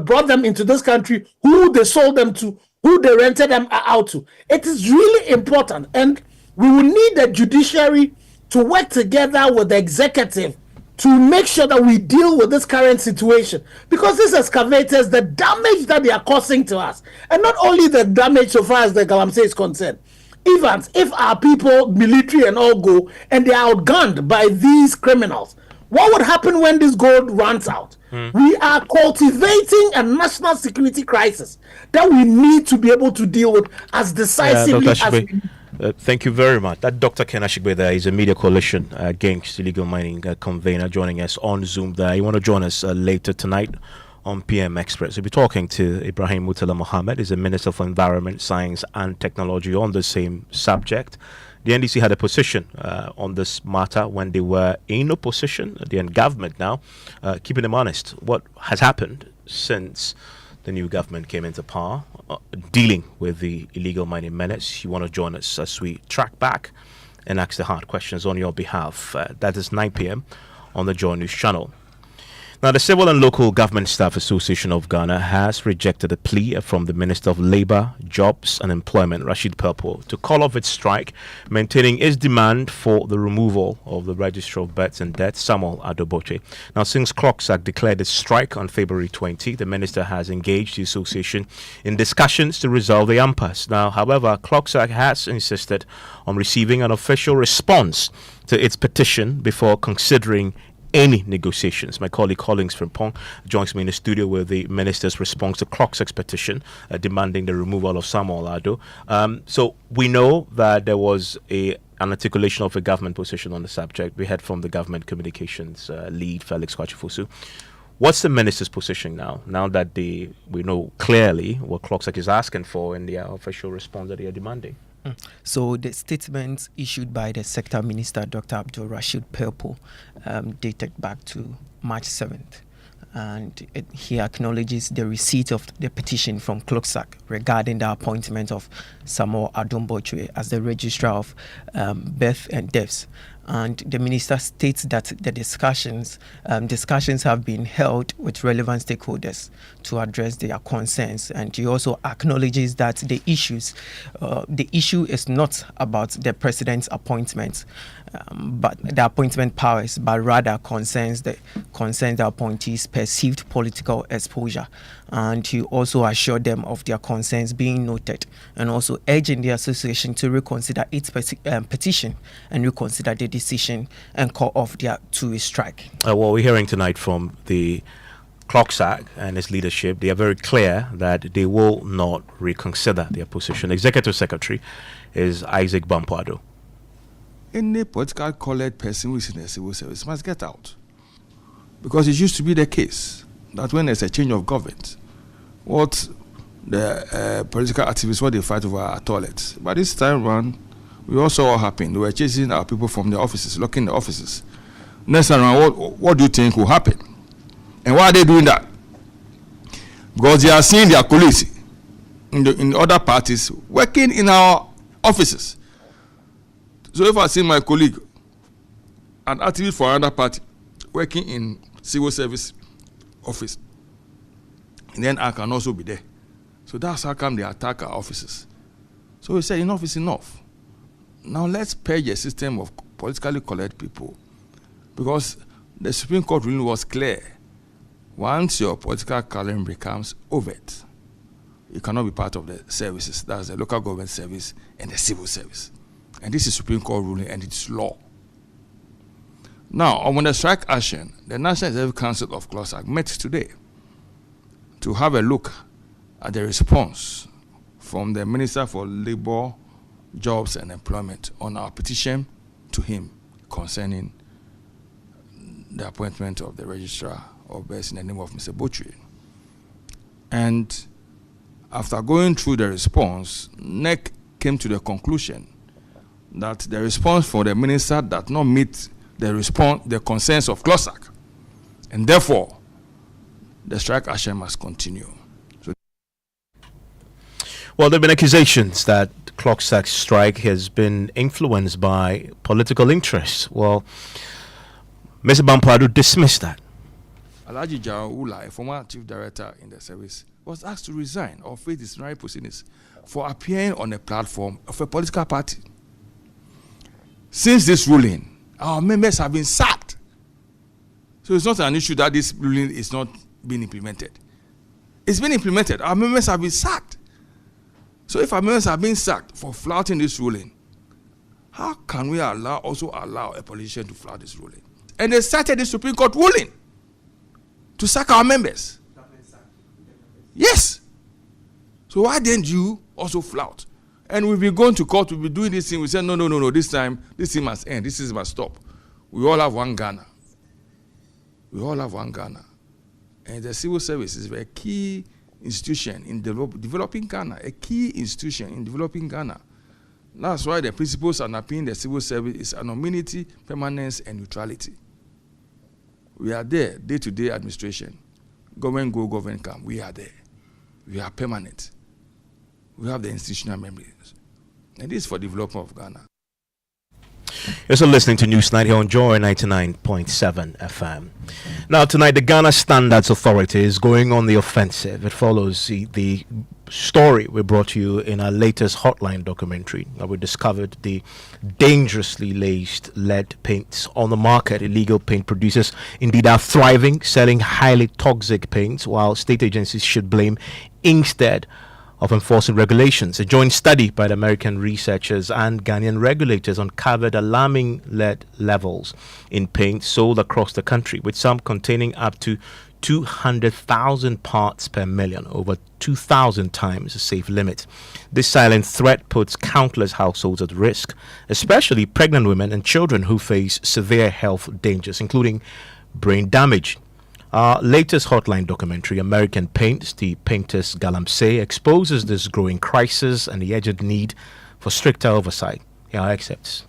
brought them into this country, who they sold them to, who they rented them out to. It is really important, and we will need the judiciary to work together with the executive to make sure that we deal with this current situation. Because these excavators, the damage that they are causing to us, and not only the damage so far as the Galamsey is concerned, even if our people, military and all go, and they are outgunned by these criminals, what would happen when this gold runs out? We are cultivating a national security crisis that we need to be able to deal with as decisively as we thank you very much. That Dr. Ken Ashigbe there is a media coalition against illegal mining convener joining us on Zoom there. You want to join us later tonight on PM Express. We'll be talking to Ibrahim Mutala Mohammed, is a Minister for Environment, Science and Technology on the same subject. The NDC had a position on this matter when they were in opposition. The government now keeping them honest. What has happened since the new government came into power, dealing with the illegal mining menace? You want to join us as we track back and ask the hard questions on your behalf. That is 9 p.m. on the Joy News channel. Now, the Civil and Local Government Staff Association of Ghana has rejected a plea from the Minister of Labour, Jobs and Employment, Rashid Pelpo, to call off its strike, maintaining its demand for the removal of the Registrar of Births and Deaths, Samuel Adoboche. Now, since CLOCSAC declared its strike on February 20, the Minister has engaged the association in discussions to resolve the impasse. Now, however, CLOCSAC has insisted on receiving an official response to its petition before considering any negotiations. My colleague Collins Frimpong joins me in the studio with the minister's response to CLOCSAC's petition demanding the removal of Samuel Ado. So we know that there was an articulation of a government position on the subject. We heard from the government communications lead, Felix Kwachifosu. What's the minister's position now that we know clearly what CLOCSAC is asking for in their official response that they are demanding? So the statement issued by the Sector Minister, Dr. Abdul Rashid Pelpo, dated back to March 7th. And he acknowledges the receipt of the petition from CLOCSAC regarding the appointment of Samuel Adombochwe as the Registrar of Birth and Deaths. And the minister states that the discussions have been held with relevant stakeholders to address their concerns. And he also acknowledges that the issue is not about the president's appointments, but the appointment powers, but rather concerns the appointees' perceived political exposure. And he also assured them of their concerns being noted, and also urging the association to reconsider its petition and reconsider the decision and call off their two-way strike. What we're hearing tonight from the CLOCSAC and its leadership, they are very clear that they will not reconsider their position. Executive Secretary is Isaac Bampuado. Any political colored person who is in the civil service must get out. Because it used to be the case that when there's a change of government, what the political activists, what they fight over are toilets. But this time around, we also saw what happened. They were chasing our people from the offices, locking the offices. Next time around, what do you think will happen? And why are they doing that? Because they are seeing their colleagues in other parties working in our offices. So if I see my colleague, an activist for another party, working in civil service office, then I can also be there. So that's how come they attack our offices. So we say enough is enough. Now let's purge a system of politically colored people, because the Supreme Court ruling was clear. Once your political coloring becomes overt, you cannot be part of the services. That's the local government service and the civil service. And this is Supreme Court ruling and it's law. Now, on the strike action, the National Executive Council of CLOCSAC met today to have a look at the response from the Minister for Labour, Jobs and Employment on our petition to him concerning the appointment of the registrar of births in the name of Mr. Botry. And after going through the response, NEC came to the conclusion that the response for the minister does not meet the concerns of CLOCSAC, and therefore the strike action must continue. Well, there have been accusations that CLOCSAC strike has been influenced by political interests. Well, Mr. Bampuado dismissed that. Alhaji Jaula, a former chief director in the service, was asked to resign or face disciplinary proceedings for appearing on a platform of a political party. Since this ruling, our members have been sacked. So it's not an issue that this ruling is not being implemented. It's been implemented. Our members have been sacked. So if our members have been sacked for flouting this ruling, how can we also allow a politician to flout this ruling? And they cited the Supreme Court ruling to sack our members. Yes. So why didn't you also flout? And we'll be going to court, we'll be doing this thing. We say, no, this time, this thing must end. This thing must stop. We all have one Ghana. We all have one Ghana. And the civil service is a key institution in developing Ghana, a key institution in developing Ghana. That's why the principles underpinning the civil service is anonymity, permanence, and neutrality. We are there, day-to-day administration. Government go, government come. We are there. We are permanent. We have the institutional memories. And this is for development of Ghana. You're still listening to Newsnight here on Joy 99.7 FM. Now, tonight, the Ghana Standards Authority is going on the offensive. It follows the story we brought you in our latest Hotline documentary. We discovered the dangerously laced lead paints on the market. Illegal paint producers indeed are thriving, selling highly toxic paints, while state agencies should blame instead of enforcing regulations. A joint study by the American researchers and Ghanaian regulators uncovered alarming lead levels in paint sold across the country, with some containing up to 200,000 parts per million, over 2,000 times the safe limit. This silent threat puts countless households at risk, especially pregnant women and children who face severe health dangers, including brain damage. Our latest Hotline documentary, American Paints, the Painters Galamsey, exposes this growing crisis and the urgent need for stricter oversight. Here are excerpts.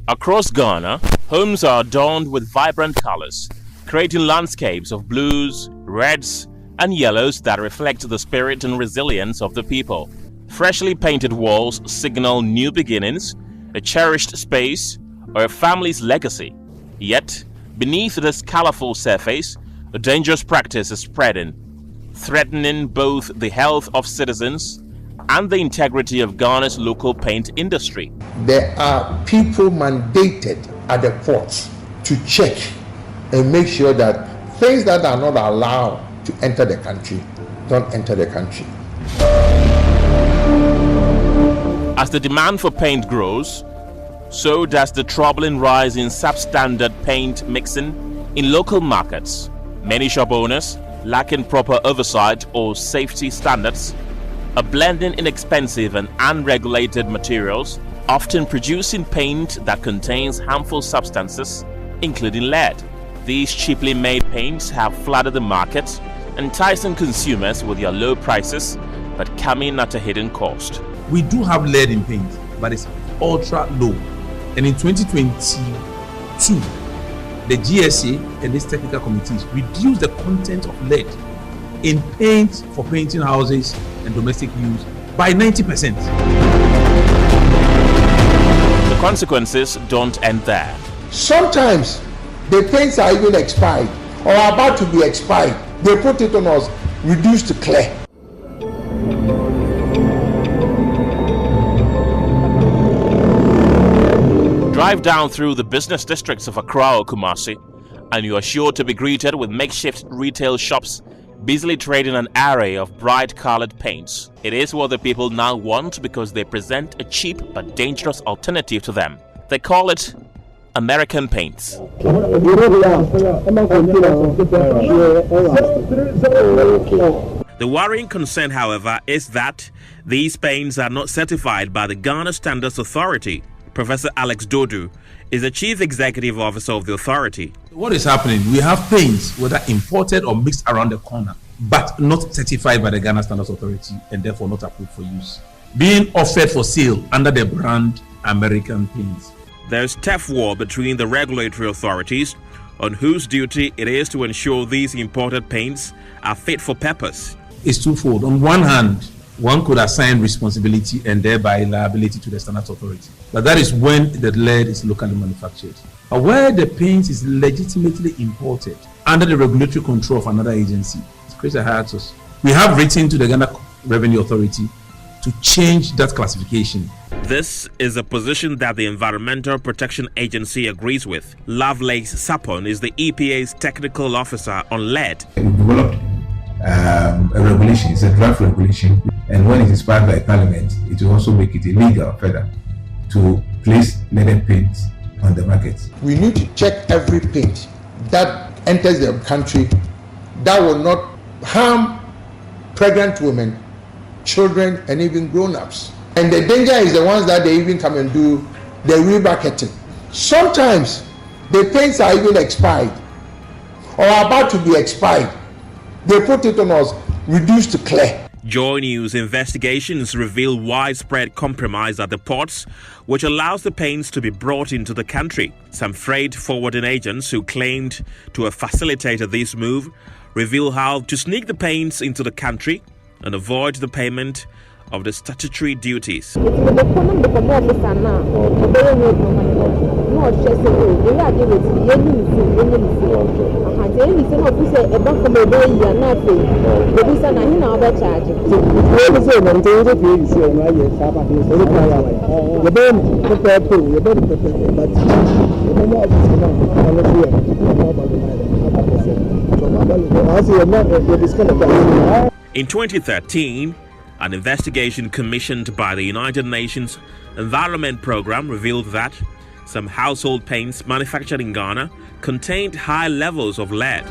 Across Ghana, homes are adorned with vibrant colors, creating landscapes of blues, reds, and yellows that reflect the spirit and resilience of the people. Freshly painted walls signal new beginnings, a cherished space, or a family's legacy. Yet, beneath this colorful surface, a dangerous practice is spreading, threatening both the health of citizens and the integrity of Ghana's local paint industry. There are people mandated at the ports to check and make sure that things that are not allowed to enter the country don't enter the country. As the demand for paint grows, so does the troubling rise in substandard paint mixing in local markets. Many shop owners, lacking proper oversight or safety standards, are blending inexpensive and unregulated materials, often producing paint that contains harmful substances, including lead. These cheaply made paints have flooded the market, enticing consumers with their low prices, but coming at a hidden cost. We do have lead in paint, but it's ultra low. And in 2022, the GSA and its technical committees reduced the content of lead in paint for painting houses and domestic use by 90%. The consequences don't end there. Sometimes the paints are even expired or about to be expired. They put it on us, reduced to clear. Drive down through the business districts of Accra or Kumasi, and you are sure to be greeted with makeshift retail shops busily trading an array of bright-colored paints. It is what the people now want because they present a cheap but dangerous alternative to them. They call it American paints. The worrying concern, however, is that these paints are not certified by the Ghana Standards Authority. Professor Alex Dodu is the Chief Executive Officer of the authority. What is happening? We have paints, whether imported or mixed around the corner, but not certified by the Ghana Standards Authority and therefore not approved for use, being offered for sale under the brand American paints. There's tough war between the regulatory authorities on whose duty it is to ensure these imported paints are fit for purpose. It's twofold. On one hand, one could assign responsibility and thereby liability to the Standards Authority. But that is when the lead is locally manufactured. But where the paint is legitimately imported under the regulatory control of another agency, it creates a hiatus. We have written to the Ghana Revenue Authority to change that classification. This is a position that the Environmental Protection Agency agrees with. Lovelace Sapon is the EPA's technical officer on lead. We developed a regulation, it's a draft regulation, and when it is passed by Parliament, it will also make it illegal further to place leaded paints on the market. We need to check every paint that enters the country that will not harm pregnant women, children, and even grown-ups. And the danger is the ones that they even come and do the rebracketing. Sometimes the paints are even expired or about to be expired. They put it on us, reduced to clear. Joy News investigations reveal widespread compromise at the ports, which allows the paints to be brought into the country. Some freight forwarding agents who claimed to have facilitated this move reveal how to sneak the paints into the country and avoid the payment of the statutory duties. In 2013, an investigation commissioned by the United Nations Environment Programme revealed that some household paints manufactured in Ghana contained high levels of lead.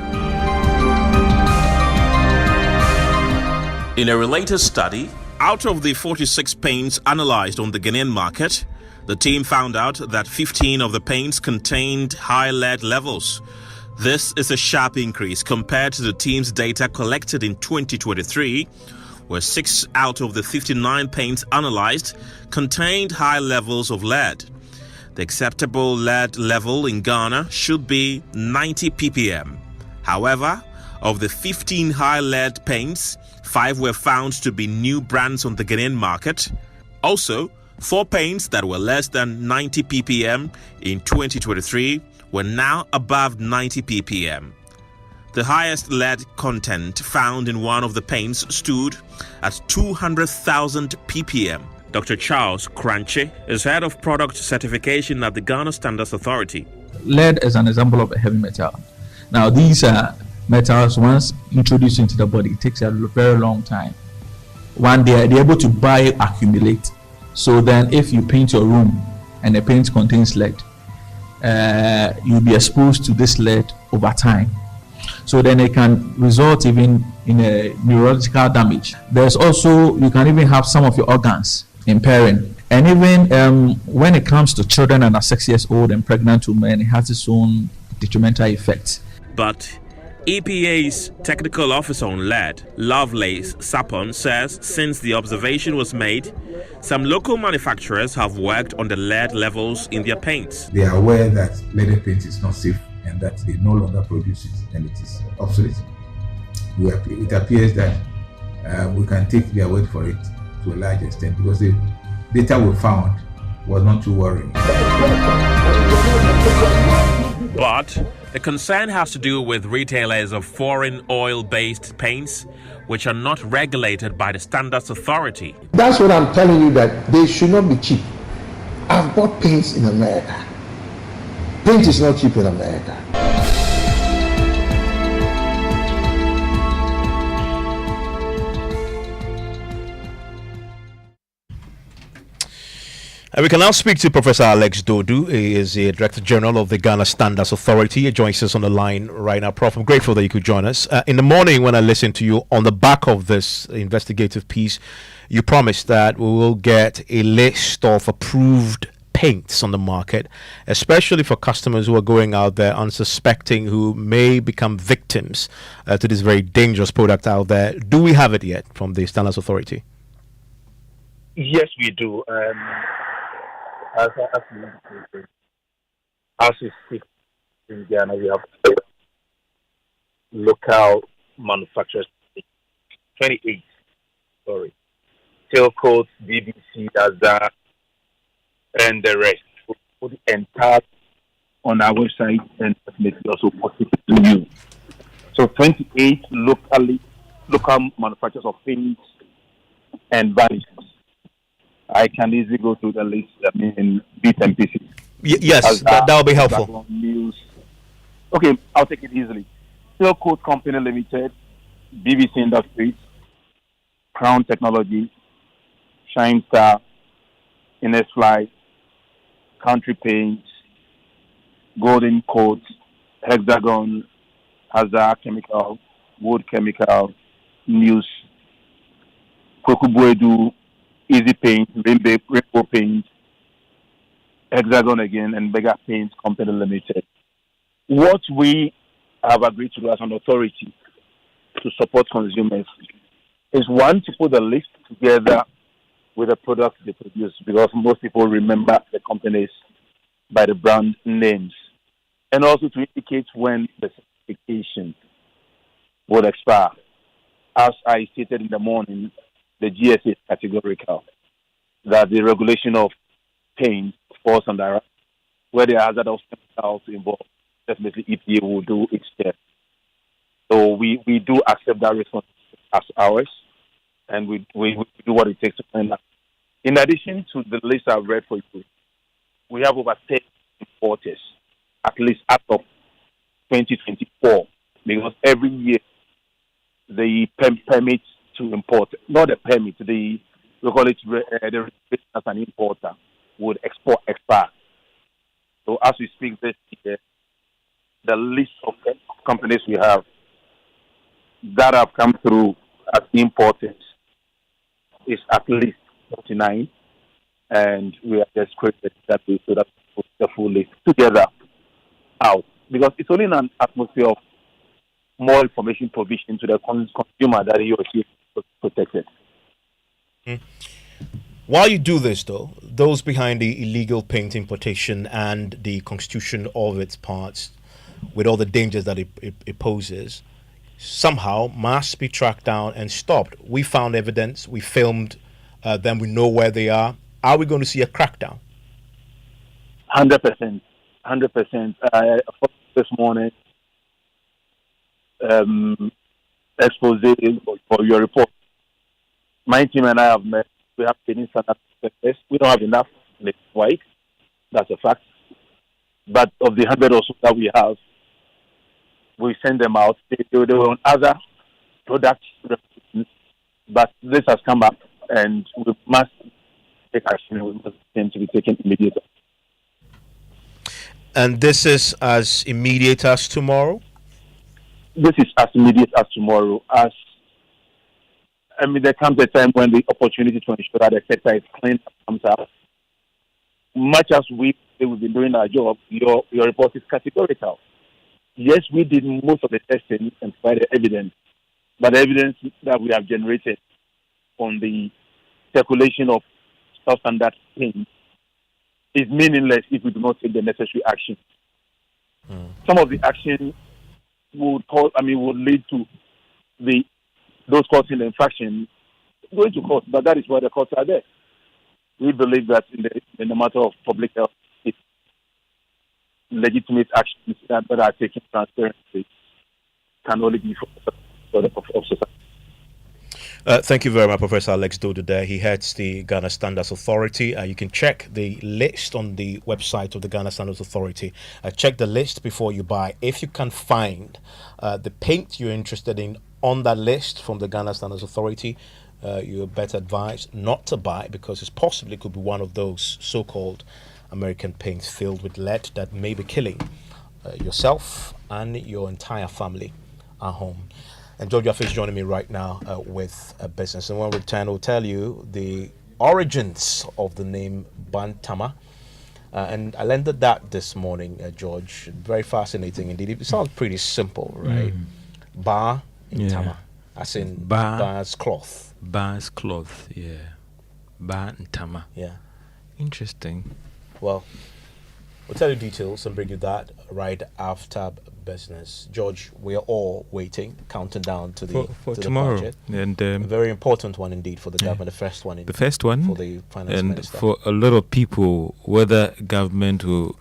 In a related study, out of the 46 paints analyzed on the Ghanaian market, the team found out that 15 of the paints contained high lead levels. This is a sharp increase compared to the team's data collected in 2023, where 6 out of the 59 paints analyzed contained high levels of lead. The acceptable lead level in Ghana should be 90 ppm. However, of the 15 high lead paints, 5 were found to be new brands on the Ghanaian market. Also, 4 paints that were less than 90 ppm in 2023 were now above 90 ppm. The highest lead content found in one of the paints stood at 200,000 ppm. Dr. Charles Cranche is head of product certification at the Ghana Standards Authority. Lead is an example of a heavy metal. Now, these metals, once introduced into the body, it takes a very long time. One day, they're able to bioaccumulate. So then, if you paint your room and the paint contains lead, you'll be exposed to this lead over time. So then it can result even in a neurological damage. There's also, you can even have some of your organs impairing. And even when it comes to children under 6 years old and pregnant women, it has its own detrimental effects. But EPA's technical officer on lead, Lovelace Sapon, says since the observation was made, some local manufacturers have worked on the lead levels in their paints. They are aware that leaded paint is not safe and that they no longer produce it and it is obsolete. It appears that we can take their word for it to a large extent because the data we found was not too worrying. But the concern has to do with retailers of foreign oil-based paints, which are not regulated by the Standards Authority. That's what I'm telling you, that they should not be cheap. I've bought paints in America. Paint is not cheap in America. We can now speak to Professor Alex Dodu. He is the Director General of the Ghana Standards Authority. He joins us on the line right now. Prof, I'm grateful that you could join us. In the morning when I listened to you on the back of this investigative piece, you promised that we will get a list of approved paints on the market, especially for customers who are going out there unsuspecting, who may become victims to this very dangerous product out there. Do we have it yet from the Standards Authority? Yes, we do. As we speak in Ghana, we have local manufacturers, 28, Tailcoats, BBC, Azar, and the rest. We put the entire on our website and definitely also post it to you. So 28 local manufacturers of paints and varnishes. I can easily go through the list, in bits and pieces. Yes, that will be helpful. News. Okay, I'll take it easily. Steel Coat Company Limited, BBC Industries, Crown Technology, Shine Star, Innesfly, Country Paints, Golden Coat, Hexagon, Hazard Chemical, Wood Chemical, News, Kokubuedu, Easy Paint, Rainbow Paint, Hexagon again, and Mega Paint Company Limited. What we have agreed to do as an authority to support consumers is, one, to put the list together with the products they produce, because most people remember the companies by the brand names, and also to indicate when the certification will expire. As I stated in the morning, the GSA is categorical that the regulation of paint falls under where there are hazardous chemicals involved. Definitely EPA will do its share. So we do accept that responsibility as ours, and we do what it takes to find that. In addition to the list I've read for you, we have over 10 importers, at least as of 2024, because every year the permits to import, not the permit, we call it the registration as an importer, would expire. So as we speak this year, the list of companies we have that have come through as importers is at least 49, and we are just created that we so that put the full list together out, because it's only in an atmosphere of more information provision to the consumer that he or she is protected. While you do this, though, those behind the illegal paint importation and the constitution of its parts, with all the dangers that it poses, somehow must be tracked down and stopped. We found evidence, we filmed, then we know where they are. Are we going to see a crackdown? 100%. 100%. This morning, expose for your report. My team and I have met. We have been in we don't have enough white. That's a fact. But of the 100 or so that we have, we send them out. They were on other products, but this has come up, and we must take action. We must tend to be taken immediately. And this is as immediate as tomorrow? This is as immediate as tomorrow. There comes a time when the opportunity to ensure that the sector is clean comes out. Much as we've been doing our job, your report is categorical. Yes, we did most of the testing and provided evidence, but the evidence that we have generated on the circulation of substandard things is meaningless if we do not take the necessary action. Some of the action would lead to those causing the infraction going to court, but that is why the courts are there. We believe that in the matter of public health, it's legitimate actions that are taken transparently can only be for the purpose of society. Thank you very much, Professor Alex Dodo there. He heads the Ghana Standards Authority. You can check the list on the website of the Ghana Standards Authority. Check the list before you buy. If you can find the paint you're interested in on that list from the Ghana Standards Authority, you're better advised not to buy, because it possibly could be one of those so-called American paints filled with lead that may be killing yourself and your entire family at home. And George Jaffe is joining me right now with a business. And when we return, we'll tell you the origins of the name Bantama. And I landed that this morning, George. Very fascinating indeed. It sounds pretty simple, right? Ba in Tama, as in Ba's cloth. Ba's cloth, yeah. Ba and Tama. Yeah. Interesting. Well, we'll tell you details and bring you that right after business. George, we are all waiting, counting down to the tomorrow. The budget. And a very important one indeed for the government, the first one for the finance minister. For a lot of people, whether government will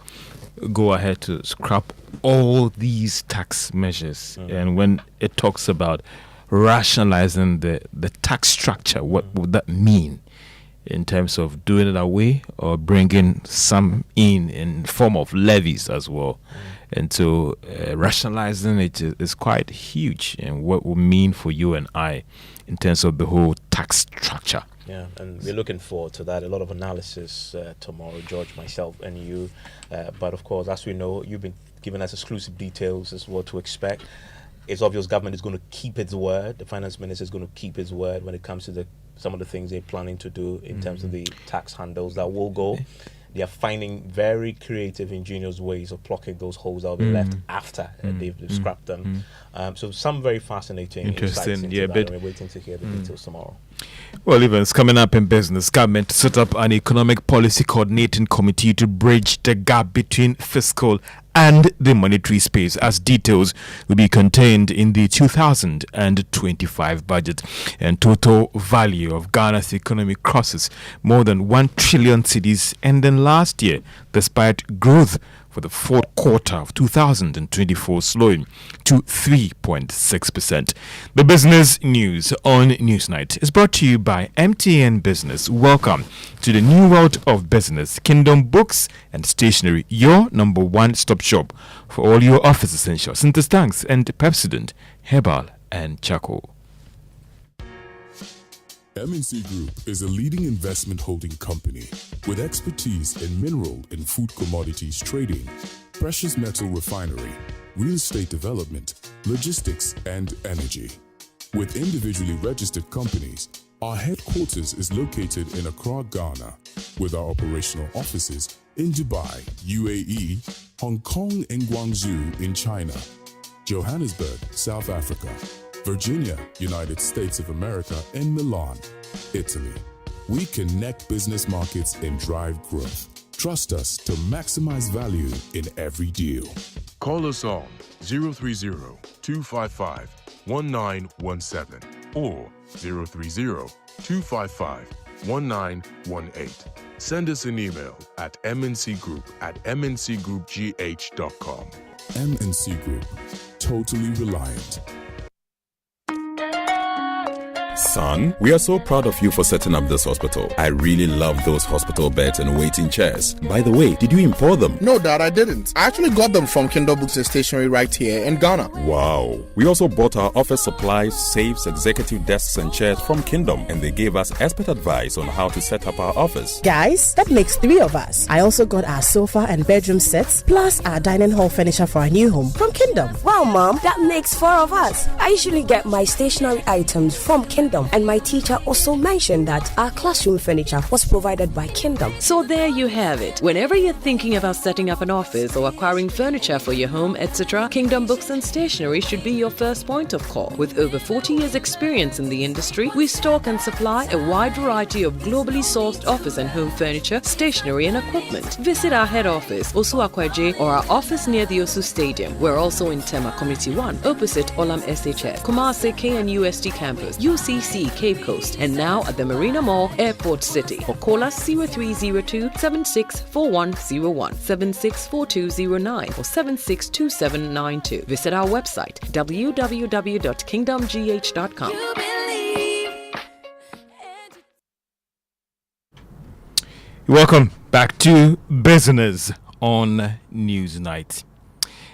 go ahead to scrap all these tax measures, and when it talks about rationalizing the tax structure, what would that mean in terms of doing it away or bringing some in form of levies as well? And so rationalizing it is quite huge, and what will mean for you and I in terms of the whole tax structure. Yeah, and we're looking forward to that. A lot of analysis tomorrow, George, myself, and you. But of course, as we know, you've been giving us exclusive details as what to expect. It's obvious government is going to keep its word. The finance minister is going to keep his word when it comes to some of the things they're planning to do in terms of the tax handles that will go. They are finding very creative, ingenious ways of plucking those holes that will be left after they've scrapped them. So some very fascinating insights into that, and we're waiting to hear the details tomorrow. Well, events coming up in business. Government set up an economic policy coordinating committee to bridge the gap between fiscal and the monetary space, as details will be contained in the 2025 budget. And total value of Ghana's economy crosses more than 1 trillion cedis ending last year, despite growth for the fourth quarter of 2024 slowing to 3.6%. The business news on Newsnight is brought to you by MTN Business. Welcome to the new world of business. Kingdom Books and Stationery, your number one stop shop for all your office essentials. Sinterstanks and Pepsodent, Herbal and Charcoal. MNC Group is a leading investment holding company with expertise in mineral and food commodities trading, precious metal refinery, real estate development, logistics, and energy. With individually registered companies, our headquarters is located in Accra, Ghana, with our operational offices in Dubai, UAE, Hong Kong, and Guangzhou in China, Johannesburg, South Africa, Virginia, United States of America, and Milan, Italy. We connect business markets and drive growth. Trust us to maximize value in every deal. Call us on 030-255-1059 1917 or 030-255-1918. Send us an email at mncgroup@mncgroupgh.com. MNC Group, totally reliant. Son, we are so proud of you for setting up this hospital. I really love those hospital beds and waiting chairs. By the way, did you import them? No, Dad, I didn't. I actually got them from Kindle Books and Stationery right here in Ghana. Wow. We also bought our office supplies, safes, executive desks and chairs from Kingdom, and they gave us expert advice on how to set up our office. Guys, that makes 3 of us. I also got our sofa and bedroom sets, plus our dining hall furniture for our new home from Kingdom. Wow, Mom, that makes 4 of us. I usually get my stationery items from Kingdom, and my teacher also mentioned that our classroom furniture was provided by Kingdom. So there you have it. Whenever you're thinking about setting up an office or acquiring furniture for your home, etc., Kingdom Books and Stationery should be your first point of call. With over 40 years experience in the industry, we stock and supply a wide variety of globally sourced office and home furniture, stationery and equipment. Visit our head office, Osu Akwaje, or our office near the Osu Stadium. We're also in Tema Community 1, opposite Olam SHF, Kumasi KNUST campus, UCC Cape Coast, and now at the Marina Mall, Airport City. Or call us 0302-764101, 764209, or 762792. Visit our website, www.kingdomgh.com. Welcome back to Business on Newsnight.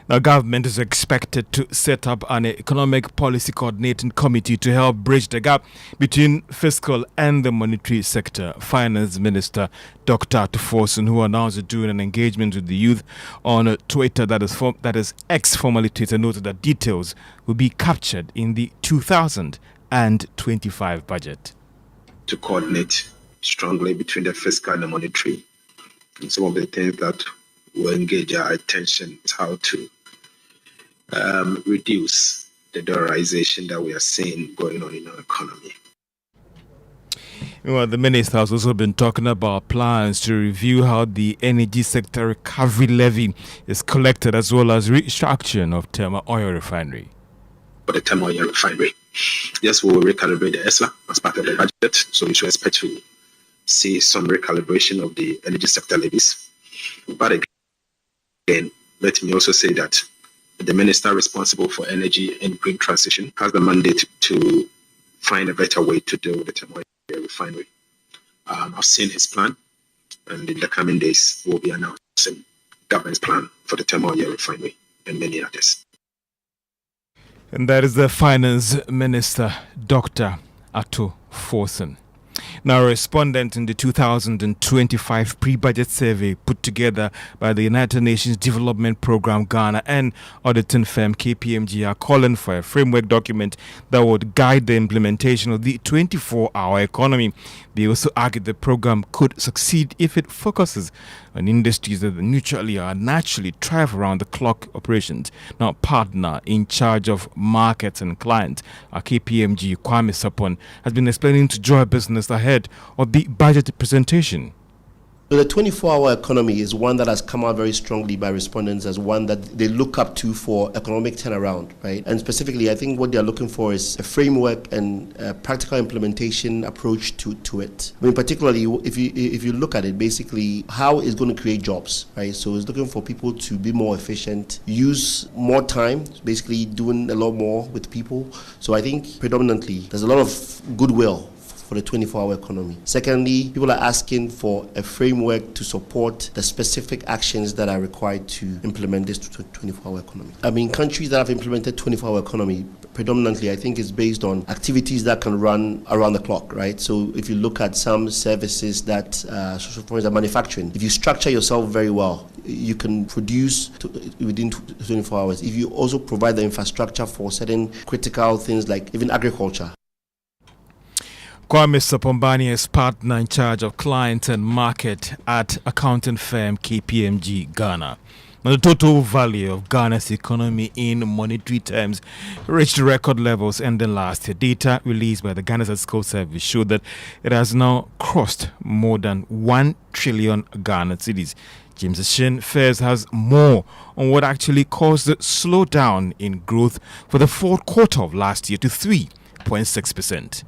Now, government is expected to set up an economic policy coordinating committee to help bridge the gap between fiscal and the monetary sector. Finance Minister Dr. Tuforson, who announced during an engagement with the youth on Twitter, that is X, formerly Twitter, noted that details will be captured in the 2025 budget. To coordinate strongly between the fiscal and the monetary. And some of the things that will engage our attention is how to reduce the dollarization that we are seeing going on in our economy. Well, the minister has also been talking about plans to review how the energy sector recovery levy is collected, as well as restructuring of Tema Oil Refinery. For the Tema Oil Refinery, yes, we will recalibrate the ESLA as part of the budget, so we should expect to see some recalibration of the energy sector levies. But again, let me also say that the minister responsible for energy and green transition has the mandate to find a better way to deal with the Tema Oil Refinery. I've seen his plan, and in the coming days, we'll be announcing government's plan for the Tema Oil Refinery and many others. And that is the Finance Minister, Dr. Tuforson. Now, a respondent in the 2025 pre-budget survey put together by the United Nations Development Programme Ghana and auditing firm KPMG are calling for a framework document that would guide the implementation of the 24-hour economy. They also argued the program could succeed if it focuses on industries that naturally thrive around the clock operations. Now, partner in charge of markets and clients, KPMG Kwame Sapon, has been explaining to Joy Business ahead of the budget presentation. So the 24-hour economy is one that has come out very strongly by respondents as one that they look up to for economic turnaround, right? And specifically, I think what they're looking for is a framework and a practical implementation approach to it. I mean, particularly if you look at it, basically how it's going to create jobs, right? So it's looking for people to be more efficient, use more time, basically doing a lot more with people. So I think predominantly there's a lot of goodwill for the 24-hour economy. Secondly, people are asking for a framework to support the specific actions that are required to implement this 24-hour economy. I mean, countries that have implemented 24-hour economy predominantly, I think, is based on activities that can run around the clock, right? So if you look at some services that, for example, manufacturing, if you structure yourself very well, you can produce within 24 hours. If you also provide the infrastructure for certain critical things like even agriculture. Kwame Sapombani is partner in charge of client and market at accounting firm KPMG Ghana. Now, the total value of Ghana's economy in monetary terms reached record levels ending last year. Data released by the Ghana Statistical Service showed that it has now crossed more than 1 trillion Ghana cedis. James Shin Fairs has more on what actually caused the slowdown in growth for the fourth quarter of last year to 3.6%.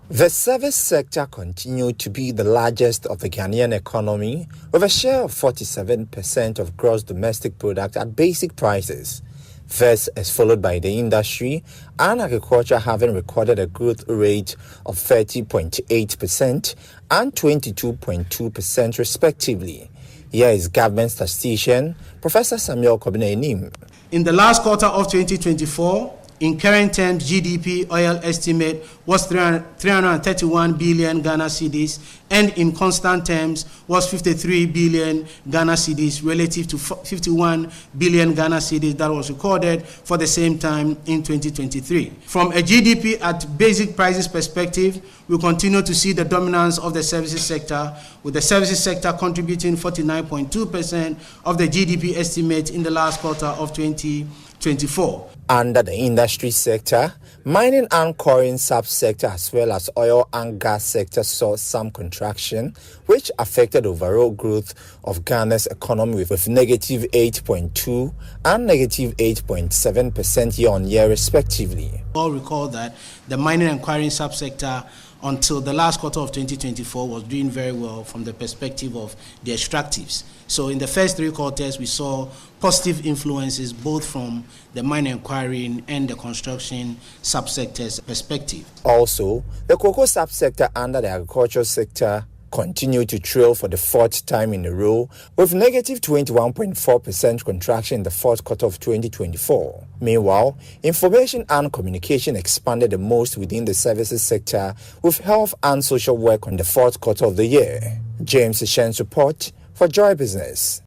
The service sector continued to be the largest of the Ghanaian economy, with a share of 47% of gross domestic product at basic prices. This is followed by the industry and agriculture, having recorded a growth rate of 30.8% and 22.2% respectively. Here is government statistician Professor Samuel Kobina-Enim. In the last quarter of 2024, in current terms, GDP oil estimate was 331 billion Ghana cedis, and in constant terms was 53 billion Ghana cedis relative to 51 billion Ghana cedis that was recorded for the same time in 2023. From a GDP at basic prices perspective, we continue to see the dominance of the services sector, with the services sector contributing 49.2% of the GDP estimate in the last quarter of 2024. Under the industry sector, mining and quarrying subsector as well as oil and gas sector saw some contraction, which affected overall growth of Ghana's economy with negative 8.2 and negative 8.7% year-on-year respectively. All recall that the mining and quarrying subsector until the last quarter of 2024 was doing very well from the perspective of the extractives. So in the first 3 quarters, we saw positive influences both from the mining and quarrying and the construction subsectors perspective. Also, the cocoa subsector under the agricultural sector continued to trail for the 4th time in a row, with negative 21.4% contraction in the 4th quarter of 2024. Meanwhile, information and communication expanded the most within the services sector, with health and social work on the 4th quarter of the year. James Shen's report for Joy Business.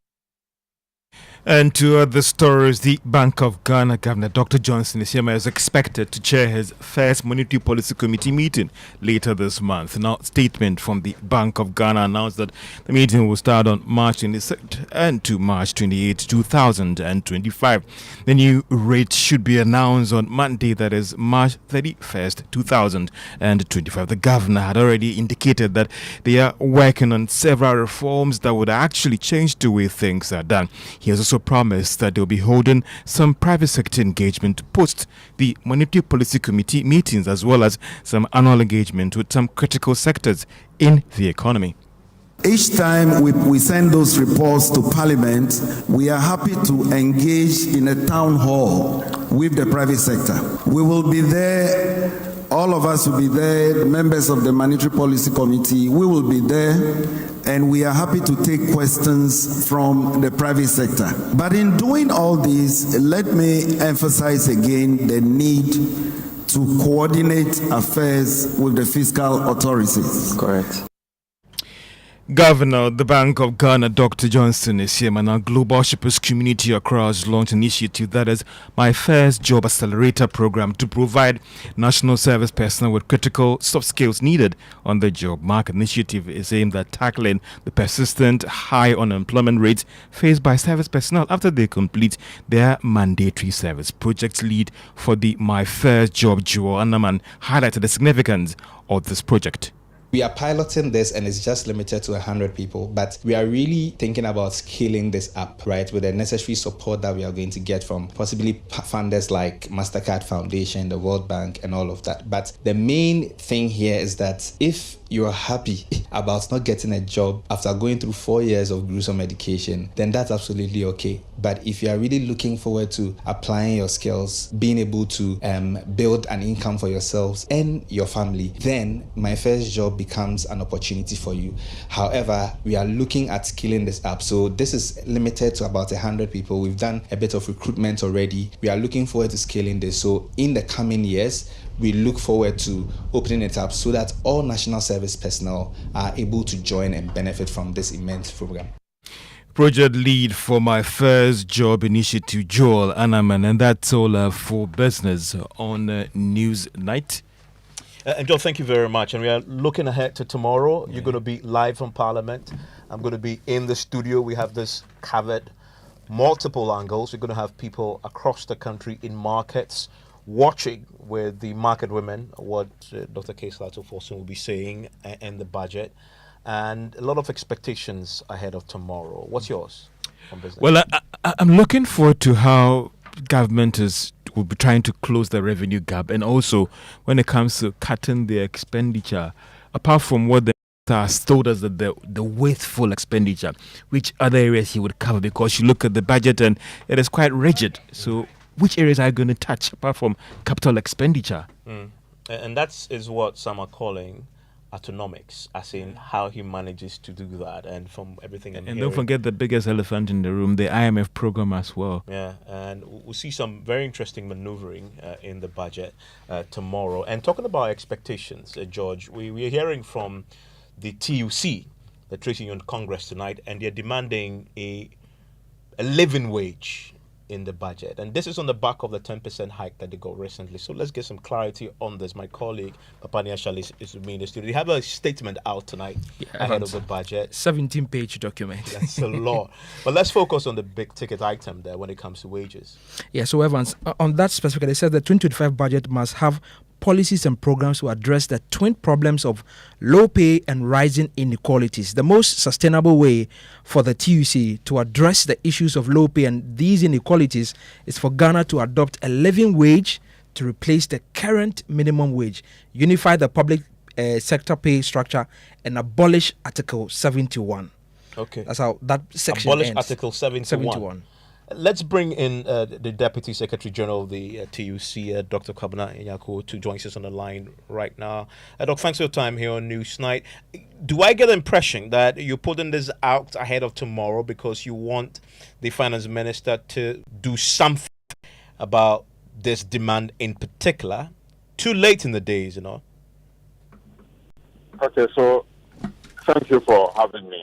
And to other stories, the Bank of Ghana Governor Dr. Johnson Isiema is expected to chair his first Monetary Policy Committee meeting later this month. Now, a statement from the Bank of Ghana announced that the meeting will start on March 26th and to March 28th, 2025. The new rate should be announced on Monday, that is March 31st, 2025. The governor had already indicated that they are working on several reforms that would actually change the way things are done. He has also promised that they'll be holding some private sector engagement post the Monetary Policy Committee meetings, as well as some annual engagement with some critical sectors in the economy. Each time we send those reports to Parliament, we are happy to engage in a town hall with the private sector. We will be there. All of us will be there, the members of the Monetary Policy Committee, we will be there, and we are happy to take questions from the private sector. But in doing all this, let me emphasize again the need to coordinate affairs with the fiscal authorities. Correct. Governor of the Bank of Ghana, Dr. Johnson Isiema, and our global shippers community across launched an initiative that is My First Job Accelerator program to provide national service personnel with critical soft skills needed on the job market. The initiative is aimed at tackling the persistent high unemployment rates faced by service personnel after they complete their mandatory service. Project lead for the My First Job, Joel Anaman, highlighted the significance of this project. We are piloting this and it's just limited to 100 people, but we are really thinking about scaling this up, right, with the necessary support that we are going to get from possibly funders like MasterCard Foundation, the World Bank, and all of that. But the main thing here is that if you're happy about not getting a job after going through 4 years of gruesome education, then that's absolutely okay. But if you are really looking forward to applying your skills, being able to build an income for yourselves and your family, then My First Job becomes an opportunity for you. However, we are looking at scaling this up. So this is limited to about 100 people. We've done a bit of recruitment already. We are looking forward to scaling this. So in the coming years, we look forward to opening it up so that all national service personnel are able to join and benefit from this immense program. Project lead for My First Job initiative, Joel Anaman, and that's all for business on News Night. And Joel, thank you very much. And we are looking ahead to tomorrow. You're going to be live from Parliament. I'm going to be in the studio. We have this covered multiple angles. We're going to have people across the country in markets watching with the market women what Dr. Kayslato Fostina will be saying in the budget, and a lot of expectations ahead of tomorrow. What's yours on business? Well, I'm looking forward to how government will be trying to close the revenue gap, and also when it comes to cutting the expenditure, apart from what the has told us that the wasteful expenditure, which other areas he would cover, because you look at the budget and it is quite rigid. So which areas are you going to touch apart from capital expenditure? And that is what some are calling autonomics, as in how he manages to do that. And from everything I'm hearing, don't forget the biggest elephant in the room, the IMF program as well. Yeah, and we'll see some very interesting maneuvering in the budget tomorrow. And talking about expectations, George, we're hearing from the TUC, the Trade Union Congress tonight, and they're demanding a living wage in the budget. And this is on the back of the 10% hike that they got recently. So let's get some clarity on this. My colleague, Papania Shalis, is with me in the studio. They have a statement out tonight ahead of the budget. 17-page document. That's a lot. But let's focus on the big ticket item there when it comes to wages. Yeah, so Evans, on that specifically, they said the 2025 budget must have policies and programs to address the twin problems of low pay and rising inequalities. The most sustainable way for the TUC to address the issues of low pay and these inequalities is for Ghana to adopt a living wage to replace the current minimum wage, unify the public sector pay structure, and abolish Article 71. Okay. That's how that section abolish ends. Article 71. Let's bring in the Deputy Secretary General of the TUC, Dr. Kwabena Inyako, to join us on the line right now. Doc, thanks for your time here on Newsnight. Do I get the impression that you're putting this out ahead of tomorrow because you want the Finance Minister to do something about this demand in particular? Too late in the days, you know. Okay, so thank you for having me,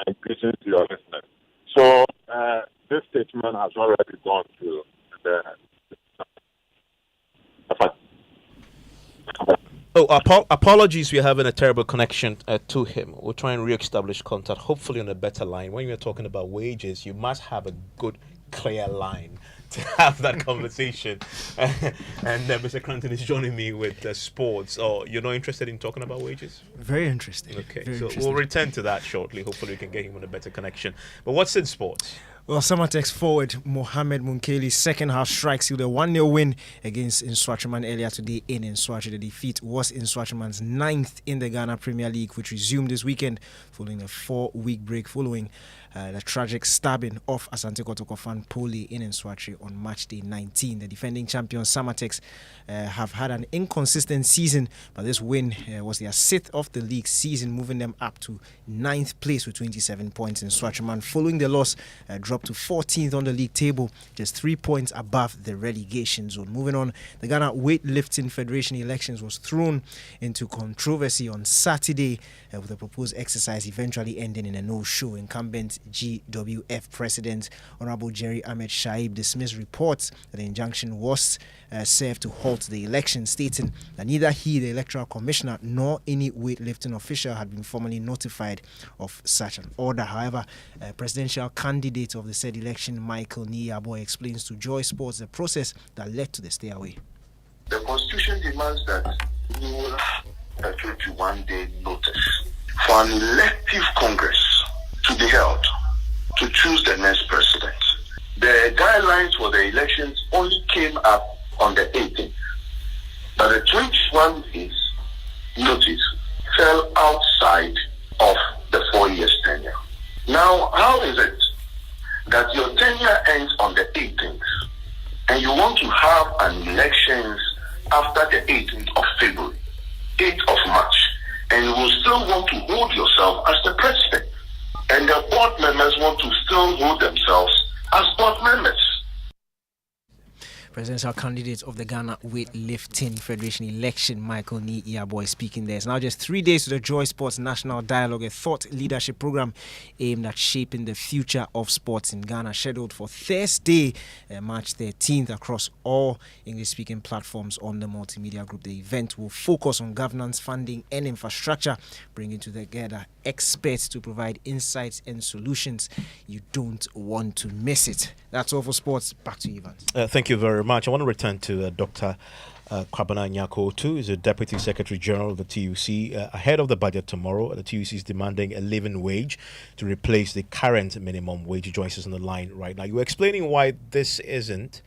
and greetings to your listeners. So, this statement has already gone to the... Apologies, we're having a terrible connection to him. We'll try and re-establish contact, hopefully on a better line. When you're talking about wages, you must have a good, clear line to have that conversation. And Mr. Cranton is joining me with sports. Oh, you're not interested in talking about wages? Very interesting. Okay, Very so interesting. we'll return to that shortly. Hopefully we can get him on a better connection. But what's in sports? Well, Samatex forward Mohamed Munkeli's second half strikes with a 1-0 win against Nswachuman earlier today in Nswachu. The defeat was Nswachuman's 9th in the Ghana Premier League, which resumed this weekend following a 4-week break following the tragic stabbing of Asante Kotoko fan Plea in Nswachu on March Day 19. The defending champions Samatex have had an inconsistent season, but this win was their 6th of the league season, moving them up to 9th place with 27 points. Nswachuman, following the loss, dropped to 14th on the league table, just 3 points above the relegation zone. Moving on, the Ghana Weightlifting Federation elections was thrown into controversy on Saturday with the proposed exercise eventually ending in a no-show. Incumbent GWF President Honorable Jerry Ahmed Shaib dismissed reports that the injunction was served to halt the election, stating that neither he, the Electoral Commissioner, nor any weightlifting official had been formally notified of such an order. However, presidential candidate of the said election, Michael Niyaboy, explains to Joy Sports the process that led to the stay away. The Constitution demands that you will have a 21-day notice for an elective Congress to be held to choose the next president. The guidelines for the elections only came up on the 18th, but the 21 days notice fell outside of the 4 years tenure. Now, how is it that your tenure ends on the 18th and you want to have an elections after the 18th of February, 8th of March, and you will still want to hold yourself as the president, and the board members want to still hold themselves as board members? presidential candidate of the Ghana Weightlifting Federation election, Michael Ni Iyaboy, speaking there. It's now just 3 days to the Joy Sports National Dialogue, a thought leadership program aimed at shaping the future of sports in Ghana, scheduled for Thursday, March 13th, across all English-speaking platforms on the multimedia group. The event will focus on governance, funding, and infrastructure, bringing together experts to provide insights and solutions. You don't want to miss it. That's all for sports. Back to you, Evans. Thank you very much. I want to return to Dr. Kwabena Nyako, is the Deputy Secretary General of the TUC. Ahead of the budget tomorrow, the TUC is demanding a living wage to replace the current minimum wage. Joyce on the line right now. You were explaining why this isn't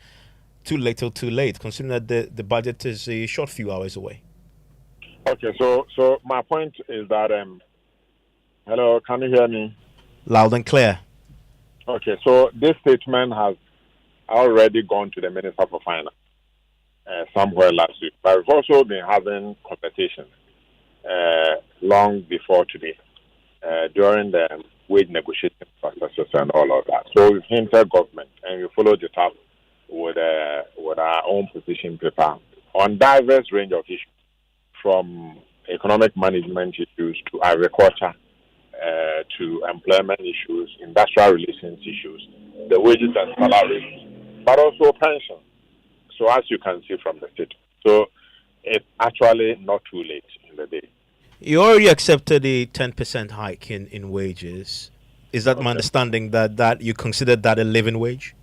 too little too late, considering that the budget is a short few hours away. Okay, so my point is that, hello, can you hear me? Loud and clear. Okay, so this statement has already gone to the Minister for Finance somewhere last week, but we've also been having conversations long before today during the wage negotiation processes and all of that. So we've hinted government and we followed it up with our own position paper on diverse range of issues, from economic management issues to agriculture, to employment issues, industrial relations issues, the wages and salaries, but also pension. So as you can see from the state, so it's actually not too late in the day. You already accepted a 10% hike in wages. Is that my understanding that you consider that a living wage?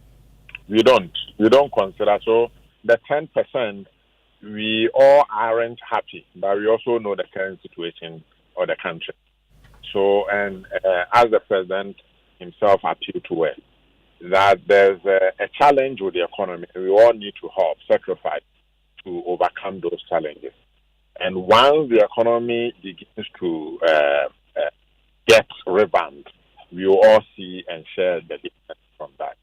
We don't consider. So the 10%, we all aren't happy, but we also know the current situation of the country. So, and as the president himself appealed to it, that there's a challenge with the economy. We all need to help, sacrifice to overcome those challenges. And once the economy begins to get revamped, we will all see and share the difference from that.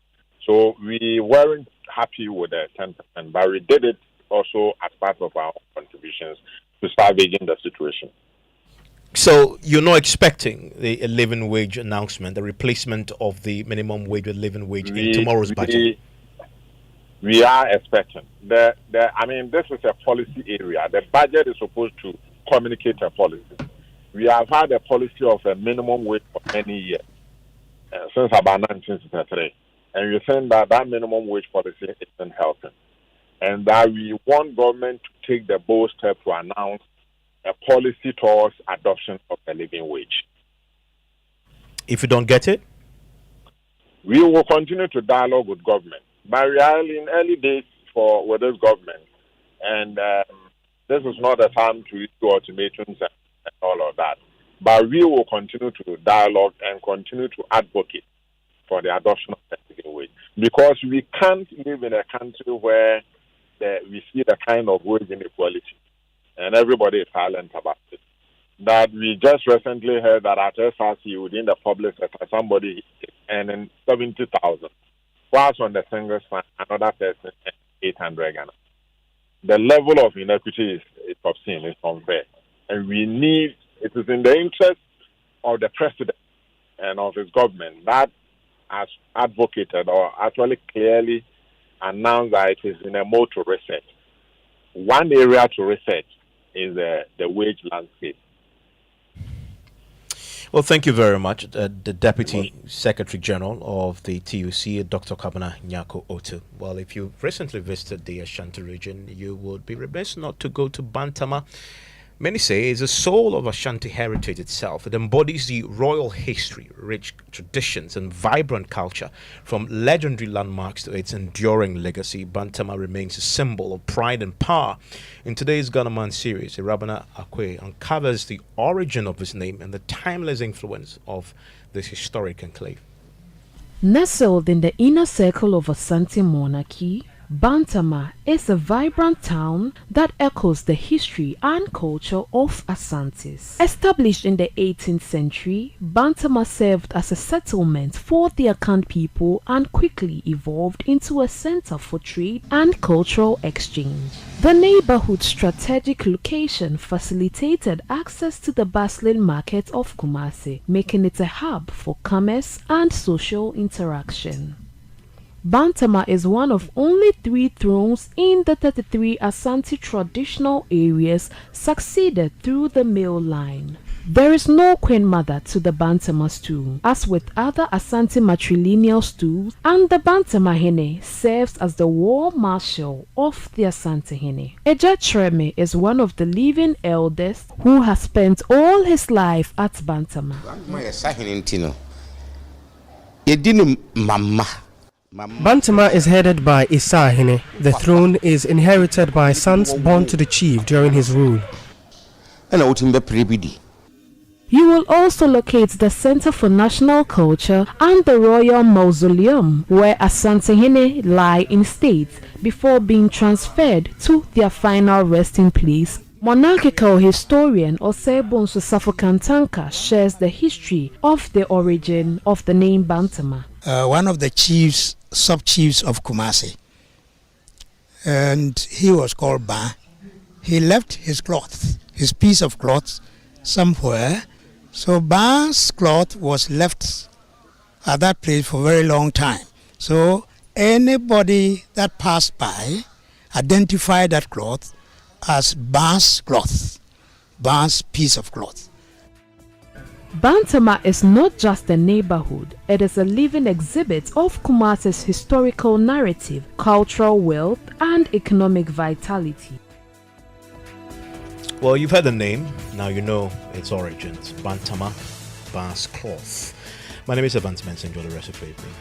So we weren't happy with the 10%, but we did it also as part of our contributions to salvaging the situation. So you're not expecting a living wage announcement, the replacement of the minimum wage with living wage in tomorrow's budget? We are expecting. This is a policy area. The budget is supposed to communicate a policy. We have had a policy of a minimum wage for many years, since about 1963. And we think that minimum wage policy isn't helping. And that we want government to take the bold step to announce a policy towards adoption of a living wage. If you don't get it? We will continue to dialogue with government. But we are in early days with this government. And this is not the time to issue ultimatums and all of that. But we will continue to dialogue and continue to advocate for the adoption of the living wage. Because we can't live in a country where we see the kind of wage inequality and everybody is silent about it. That we just recently heard that at SRC within the public sector, somebody is earning 70,000, whilst on the single side, another person 800 Ghana. The level of inequity is obscene, it's unfair. And it is in the interest of the president and of his government that has advocated or actually clearly announced that it is in a mode to reset. One area to reset is the wage landscape. Well, thank you very much. The Deputy Secretary General of the TUC, Dr. Kwabena Nyako Otu. Well, if you've recently visited the Ashanti region, you would be remiss not to go to Bantama. Many say it's the soul of Ashanti heritage itself. It embodies the royal history, rich traditions, and vibrant culture. From legendary landmarks to its enduring legacy, Bantama remains a symbol of pride and power. In today's Ghana Man series, Irabana Akwe uncovers the origin of his name and the timeless influence of this historic enclave. Nestled in the inner circle of Asante monarchy, Bantama is a vibrant town that echoes the history and culture of Asantes. Established in the 18th century, Bantama served as a settlement for the Akan people and quickly evolved into a center for trade and cultural exchange. The neighborhood's strategic location facilitated access to the bustling market of Kumasi, making it a hub for commerce and social interaction. Bantama is one of only 3 thrones in the 33 Asante traditional areas succeeded through the male line. There is no queen mother to the Bantama stool, as with other Asante matrilineal stools, and the Bantama Hene serves as the war marshal of the Asante Hene. Eja Treme is one of the living elders who has spent all his life at Bantama. Bantama is headed by Isahine. The throne is inherited by sons born to the chief during his rule. You will also locate the Center for National Culture and the Royal Mausoleum, where Asantehene lie in state before being transferred to their final resting place. Monarchical historian Osebonso Safokantanka shares the history of the origin of the name Bantama. One of the chiefs, sub-chiefs of Kumasi, and he was called Ba. He left his cloth, his piece of cloth, somewhere. So Ba's cloth was left at that place for a very long time. So anybody that passed by identified that cloth as Ba's cloth, Ba's piece of cloth. Bantama is not just a neighborhood, it is a living exhibit of Kumasi's historical narrative, cultural wealth, and economic vitality. Well, you've heard the name, now you know its origins. Bantama, Ba's cloth. My name is Mensah. Enjoy the rest of your evening.